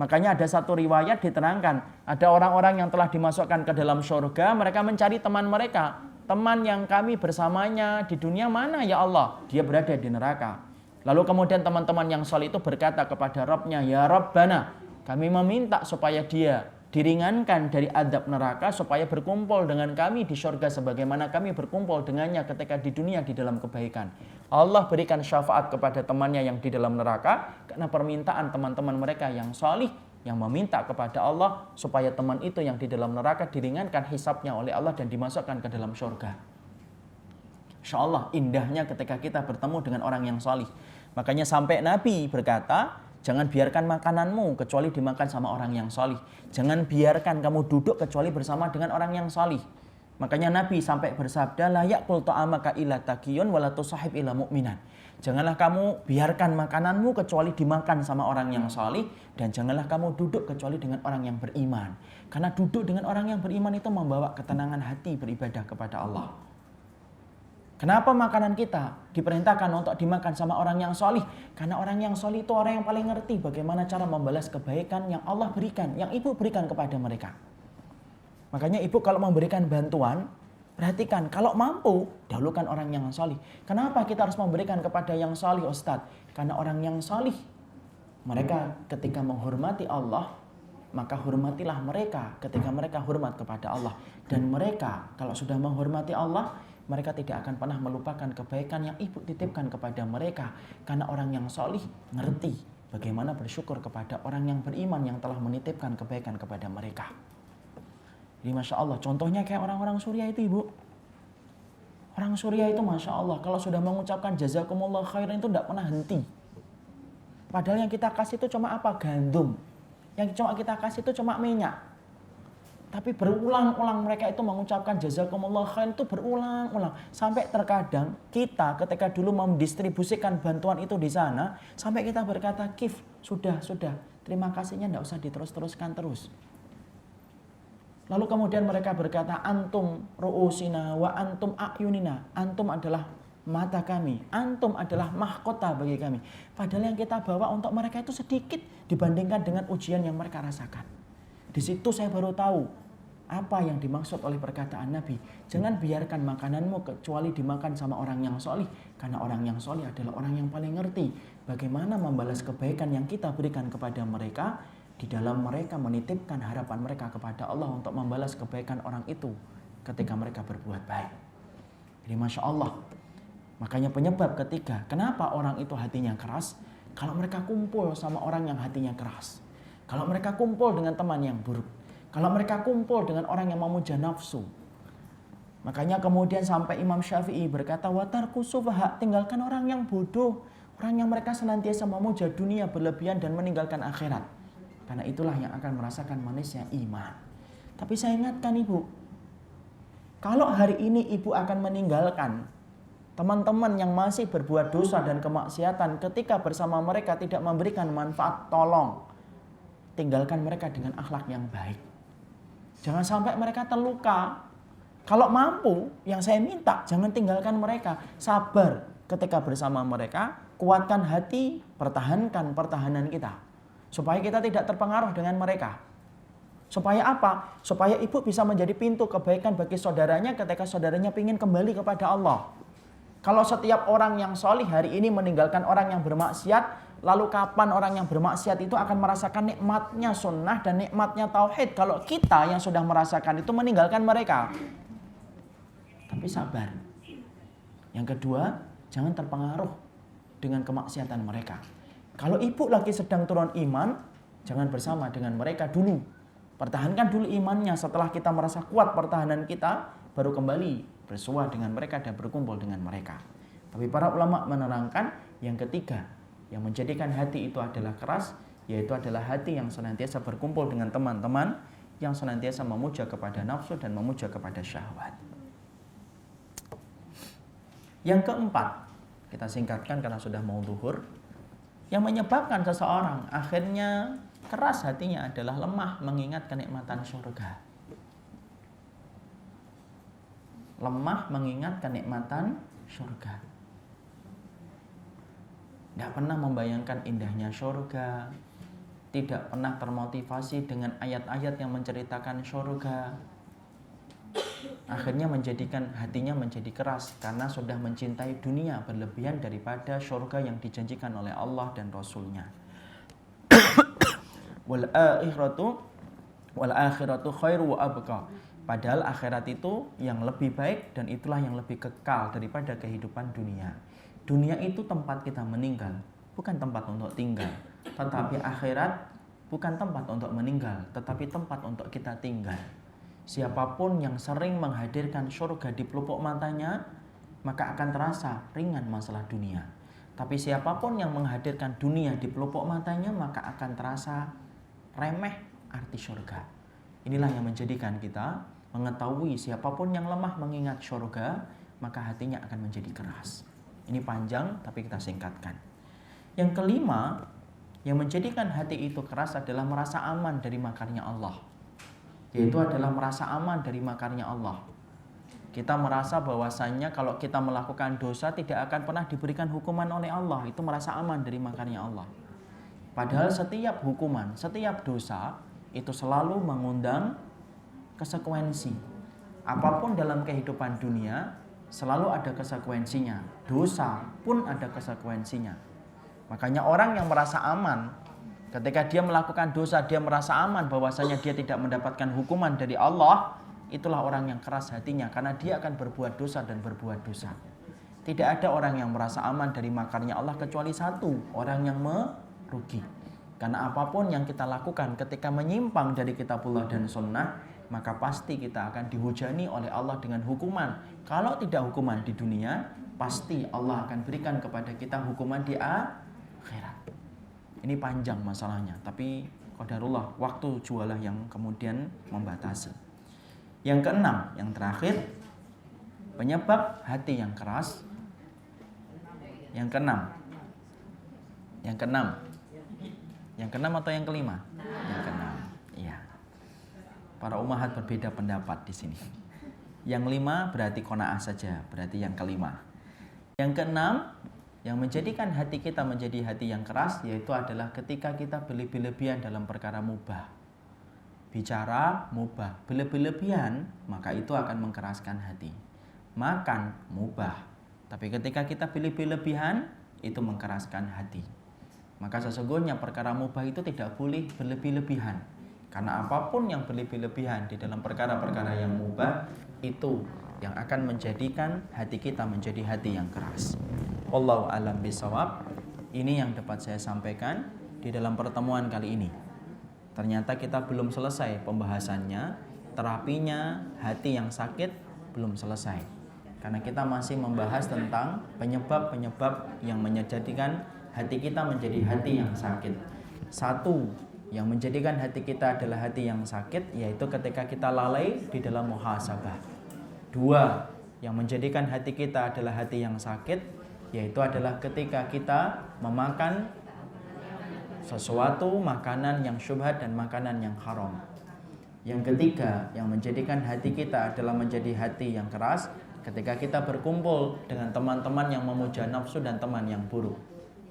Makanya ada satu riwayat diterangkan, ada orang-orang yang telah dimasukkan ke dalam surga, mereka mencari teman mereka. Teman yang kami bersamanya di dunia mana ya Allah? Dia berada di neraka. Lalu kemudian teman-teman yang soleh itu berkata kepada Rabbnya, ya Rabbana, kami meminta supaya dia diringankan dari adab neraka, supaya berkumpul dengan kami di surga sebagaimana kami berkumpul dengannya ketika di dunia di dalam kebaikan. Allah berikan syafaat kepada temannya yang di dalam neraka karena permintaan teman-teman mereka yang salih yang meminta kepada Allah supaya teman itu yang di dalam neraka diringankan hisabnya oleh Allah dan dimasukkan ke dalam surga. Insya Allah indahnya ketika kita bertemu dengan orang yang salih. Makanya sampai Nabi berkata, jangan biarkan makananmu kecuali dimakan sama orang yang salih. Jangan biarkan kamu duduk kecuali bersama dengan orang yang salih. Makanya Nabi sampai bersabda, la ya'kul ta'amaka illa taqiyun wa la tusahib illa mu'minan. Janganlah kamu biarkan makananmu kecuali dimakan sama orang yang salih, dan janganlah kamu duduk kecuali dengan orang yang beriman. Karena duduk dengan orang yang beriman itu membawa ketenangan hati beribadah kepada Allah. Kenapa makanan kita diperintahkan untuk dimakan sama orang yang solih? Karena orang yang solih itu orang yang paling ngerti bagaimana cara membalas kebaikan yang Allah berikan, yang ibu berikan kepada mereka. Makanya ibu kalau memberikan bantuan, perhatikan kalau mampu, dahulukan orang yang solih. Kenapa kita harus memberikan kepada yang solih, Ustadz? Karena orang yang solih, mereka ketika menghormati Allah, maka hormatilah mereka ketika mereka hormat kepada Allah. Dan mereka kalau sudah menghormati Allah, mereka tidak akan pernah melupakan kebaikan yang ibu titipkan kepada mereka. Karena orang yang solih ngerti bagaimana bersyukur kepada orang yang beriman yang telah menitipkan kebaikan kepada mereka. Jadi Masya Allah, contohnya kayak orang-orang Suriah itu ibu. Orang Suriah itu Masya Allah, kalau sudah mengucapkan jazakumullah khairan itu tidak pernah henti. Padahal yang kita kasih itu cuma apa? Gandum. Yang cuma kita kasih itu cuma minyak. Tapi berulang-ulang mereka itu mengucapkan jazakumullah khairan itu berulang-ulang. Sampai terkadang kita ketika dulu mendistribusikan bantuan itu di sana, sampai kita berkata, Kif, sudah, terima kasihnya tidak usah diterus-teruskan terus. Lalu kemudian mereka berkata, antum ru'usina wa antum a'yunina. Antum adalah mata kami, antum adalah mahkota bagi kami. Padahal yang kita bawa untuk mereka itu sedikit dibandingkan dengan ujian yang mereka rasakan. Di situ saya baru tahu apa yang dimaksud oleh perkataan Nabi. Jangan biarkan makananmu kecuali dimakan sama orang yang solih. Karena orang yang solih adalah orang yang paling ngerti bagaimana membalas kebaikan yang kita berikan kepada mereka. Di dalam mereka menitipkan harapan mereka kepada Allah untuk membalas kebaikan orang itu ketika mereka berbuat baik. Jadi Masya Allah. Makanya penyebab ketiga, kenapa orang itu hatinya keras? Kalau mereka kumpul sama orang yang hatinya keras. Kalau mereka kumpul dengan teman yang buruk. Kalau mereka kumpul dengan orang yang memuja nafsu. Makanya kemudian sampai Imam Syafi'i berkata, watarku sufaha, tinggalkan orang yang bodoh. Orang yang mereka senantiasa memuja dunia berlebihan dan meninggalkan akhirat. Karena itulah yang akan merasakan manisnya iman. Tapi saya ingatkan ibu, kalau hari ini ibu akan meninggalkan teman-teman yang masih berbuat dosa dan kemaksiatan, ketika bersama mereka tidak memberikan manfaat, tolong tinggalkan mereka dengan akhlak yang baik. Jangan sampai mereka terluka. Kalau mampu, yang saya minta, jangan tinggalkan mereka. Sabar ketika bersama mereka, kuatkan hati, pertahankan pertahanan kita. Supaya kita tidak terpengaruh dengan mereka. Supaya apa? Supaya ibu bisa menjadi pintu kebaikan bagi saudaranya ketika saudaranya ingin kembali kepada Allah. Kalau setiap orang yang solih hari ini meninggalkan orang yang bermaksiat, lalu kapan orang yang bermaksiat itu akan merasakan nikmatnya sunnah dan nikmatnya tauhid? Kalau kita yang sudah merasakan itu meninggalkan mereka. Tapi sabar. Yang kedua, jangan terpengaruh dengan kemaksiatan mereka. Kalau ibu lagi sedang turun iman, jangan bersama dengan mereka dulu. Pertahankan dulu imannya. Setelah kita merasa kuat pertahanan kita, baru kembali bersua dengan mereka dan berkumpul dengan mereka. Tapi para ulama menerangkan yang ketiga, yang menjadikan hati itu adalah keras, yaitu adalah hati yang senantiasa berkumpul dengan teman-teman yang senantiasa memuja kepada nafsu dan memuja kepada syahwat. Yang keempat, kita singkatkan karena sudah mau zuhur. Yang menyebabkan seseorang akhirnya keras hatinya adalah lemah mengingat kenikmatan surga. Lemah mengingat kenikmatan surga. Tidak pernah membayangkan indahnya surga. Tidak pernah termotivasi dengan ayat-ayat yang menceritakan surga. Akhirnya menjadikan hatinya menjadi keras karena sudah mencintai dunia berlebihan daripada surga yang dijanjikan oleh Allah dan Rasulnya. Wal akhiratu khairu wa abqa. Padahal akhirat itu yang lebih baik dan itulah yang lebih kekal daripada kehidupan dunia. Dunia itu tempat kita meninggal, bukan tempat untuk tinggal. Tetapi akhirat bukan tempat untuk meninggal, tetapi tempat untuk kita tinggal. Siapapun yang sering menghadirkan surga di pelupuk matanya, maka akan terasa ringan masalah dunia. Tapi siapapun yang menghadirkan dunia di pelupuk matanya, maka akan terasa remeh arti surga. Inilah yang menjadikan kita mengetahui siapapun yang lemah mengingat surga, maka hatinya akan menjadi keras. Ini panjang tapi kita singkatkan. Yang kelima, yang menjadikan hati itu keras adalah merasa aman dari makarnya Allah. Yaitu adalah merasa aman dari makarnya Allah. Kita merasa bahwasannya kalau kita melakukan dosa tidak akan pernah diberikan hukuman oleh Allah. Itu merasa aman dari makarnya Allah. Padahal setiap hukuman, setiap dosa itu selalu mengundang konsekuensi. Apapun dalam kehidupan dunia selalu ada konsekuensinya. Dosa pun ada konsekuensinya. Makanya orang yang merasa aman ketika dia melakukan dosa, dia merasa aman bahwasanya dia tidak mendapatkan hukuman dari Allah. Itulah orang yang keras hatinya karena dia akan berbuat dosa dan berbuat dosa. Tidak ada orang yang merasa aman dari makarnya Allah kecuali satu, orang yang merugi. Karena apapun yang kita lakukan ketika menyimpang dari kitabullah dan sunnah, maka pasti kita akan dihujani oleh Allah dengan hukuman. Kalau tidak hukuman di dunia, pasti Allah akan berikan kepada kita hukuman di akhirat. Ini panjang masalahnya, tapi qadarullah, waktu jualah yang kemudian membatasi. Yang keenam, yang terakhir, penyebab hati yang keras. Yang keenam atau yang kelima? Yang keenam. Iya. Para ummahat berbeda pendapat di sini. Yang lima berarti qanaah saja, berarti yang kelima. Yang keenam, yang menjadikan hati kita menjadi hati yang keras, yaitu adalah ketika kita berlebih-lebihan dalam perkara mubah. Bicara mubah, berlebih-lebihan, maka itu akan mengkeraskan hati. Makan mubah, tapi ketika kita berlebih-lebihan, itu mengkeraskan hati. Maka sesungguhnya perkara mubah itu tidak boleh berlebih-lebihan. Karena apapun yang berlebih-lebihan di dalam perkara-perkara yang mubah, itu yang akan menjadikan hati kita menjadi hati yang keras. Wallahu a'lam bishawab. Ini yang dapat saya sampaikan di dalam pertemuan kali ini. Ternyata kita belum selesai pembahasannya, terapinya hati yang sakit belum selesai. Karena kita masih membahas tentang penyebab-penyebab yang menjadikan hati kita menjadi hati yang sakit. Satu, yang menjadikan hati kita adalah hati yang sakit, yaitu ketika kita lalai di dalam muhasabah. Dua, yang menjadikan hati kita adalah hati yang sakit, yaitu adalah ketika kita memakan sesuatu makanan yang syubhat dan makanan yang haram. Yang ketiga, yang menjadikan hati kita adalah menjadi hati yang keras ketika kita berkumpul dengan teman-teman yang memuja nafsu dan teman yang buruk.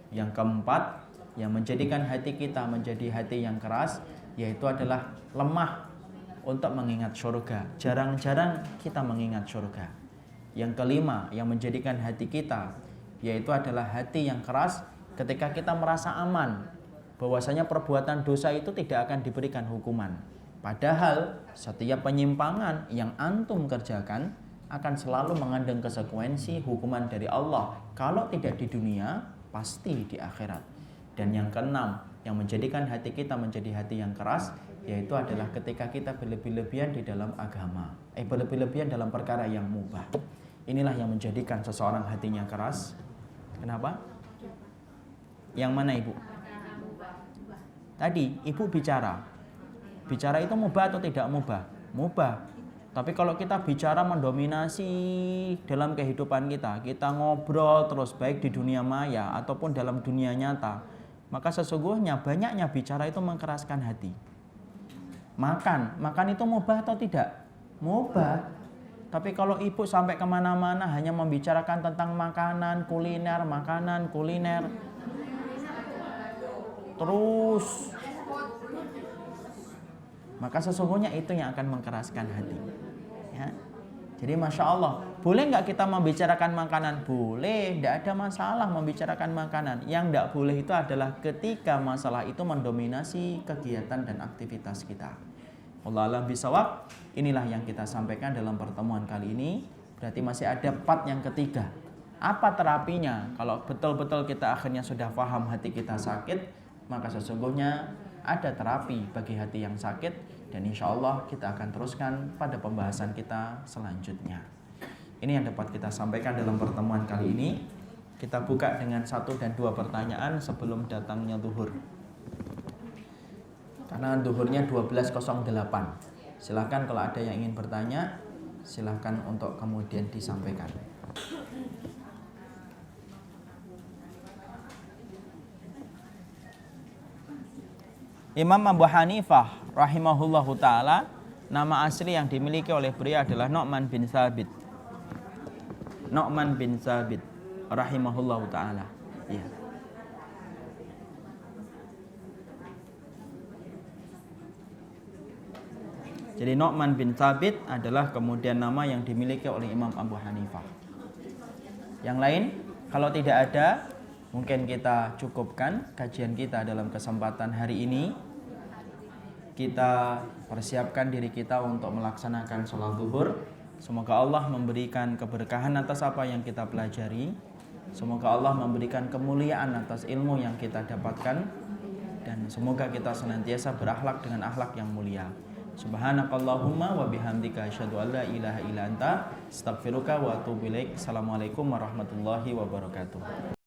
Yang keempat, yang menjadikan hati kita menjadi hati yang keras, yaitu adalah lemah untuk mengingat surga. Jarang-jarang kita mengingat surga. Yang kelima, yang menjadikan hati kita, yaitu adalah hati yang keras ketika kita merasa aman bahwasanya perbuatan dosa itu tidak akan diberikan hukuman. Padahal setiap penyimpangan yang antum kerjakan akan selalu mengandung konsekuensi hukuman dari Allah. Kalau tidak di dunia, pasti di akhirat. Dan yang keenam, yang menjadikan hati kita menjadi hati yang keras, yaitu adalah ketika kita berlebih-lebihan di dalam agama. Berlebih-lebihan dalam perkara yang mubah. Inilah yang menjadikan seseorang hatinya keras. Kenapa? Yang mana ibu? Tadi ibu bicara itu mubah atau tidak mubah? Mubah. Tapi kalau kita bicara mendominasi dalam kehidupan kita ngobrol terus baik di dunia maya ataupun dalam dunia nyata, maka sesungguhnya banyaknya bicara itu mengkeraskan hati. Makan itu mubah atau tidak? Mubah. Tapi kalau ibu sampai kemana-mana hanya membicarakan tentang makanan, kuliner, terus, maka sesungguhnya itu yang akan mengkeraskan hati. Ya. Jadi Masya Allah, boleh nggak kita membicarakan makanan? Boleh, tidak ada masalah membicarakan makanan. Yang tidak boleh itu adalah ketika masalah itu mendominasi kegiatan dan aktivitas kita. Wallahu a'lam bishawab. Inilah yang kita sampaikan dalam pertemuan kali ini. Berarti masih ada part yang ketiga. Apa terapinya? Kalau betul-betul kita akhirnya sudah paham hati kita sakit, maka sesungguhnya ada terapi bagi hati yang sakit. Dan insya Allah kita akan teruskan pada pembahasan kita selanjutnya. Ini yang dapat kita sampaikan dalam pertemuan kali ini. Kita buka dengan 1 dan 2 pertanyaan sebelum datangnya zuhur. Karena zuhurnya 12.08. Silahkan kalau ada yang ingin bertanya, silahkan untuk kemudian disampaikan. Imam Abu Hanifah rahimahullahu ta'ala, nama asli yang dimiliki oleh beliau adalah Nu'man bin Thabit. Nu'man bin Thabit rahimahullahu ta'ala. Ya. Jadi Nu'man bin Thabit adalah kemudian nama yang dimiliki oleh Imam Abu Hanifah. Yang lain, kalau tidak ada, mungkin kita cukupkan kajian kita dalam kesempatan hari ini. Kita persiapkan diri kita untuk melaksanakan sholat zuhur. Semoga Allah memberikan keberkahan atas apa yang kita pelajari. Semoga Allah memberikan kemuliaan atas ilmu yang kita dapatkan. Dan semoga kita senantiasa berakhlak dengan akhlak yang mulia. Subhanakallahumma wa bihamdika asyhadu an la ilaha illa anta astaghfiruka wa atubu ilaik. Assalamualaikum warahmatullahi wabarakatuh.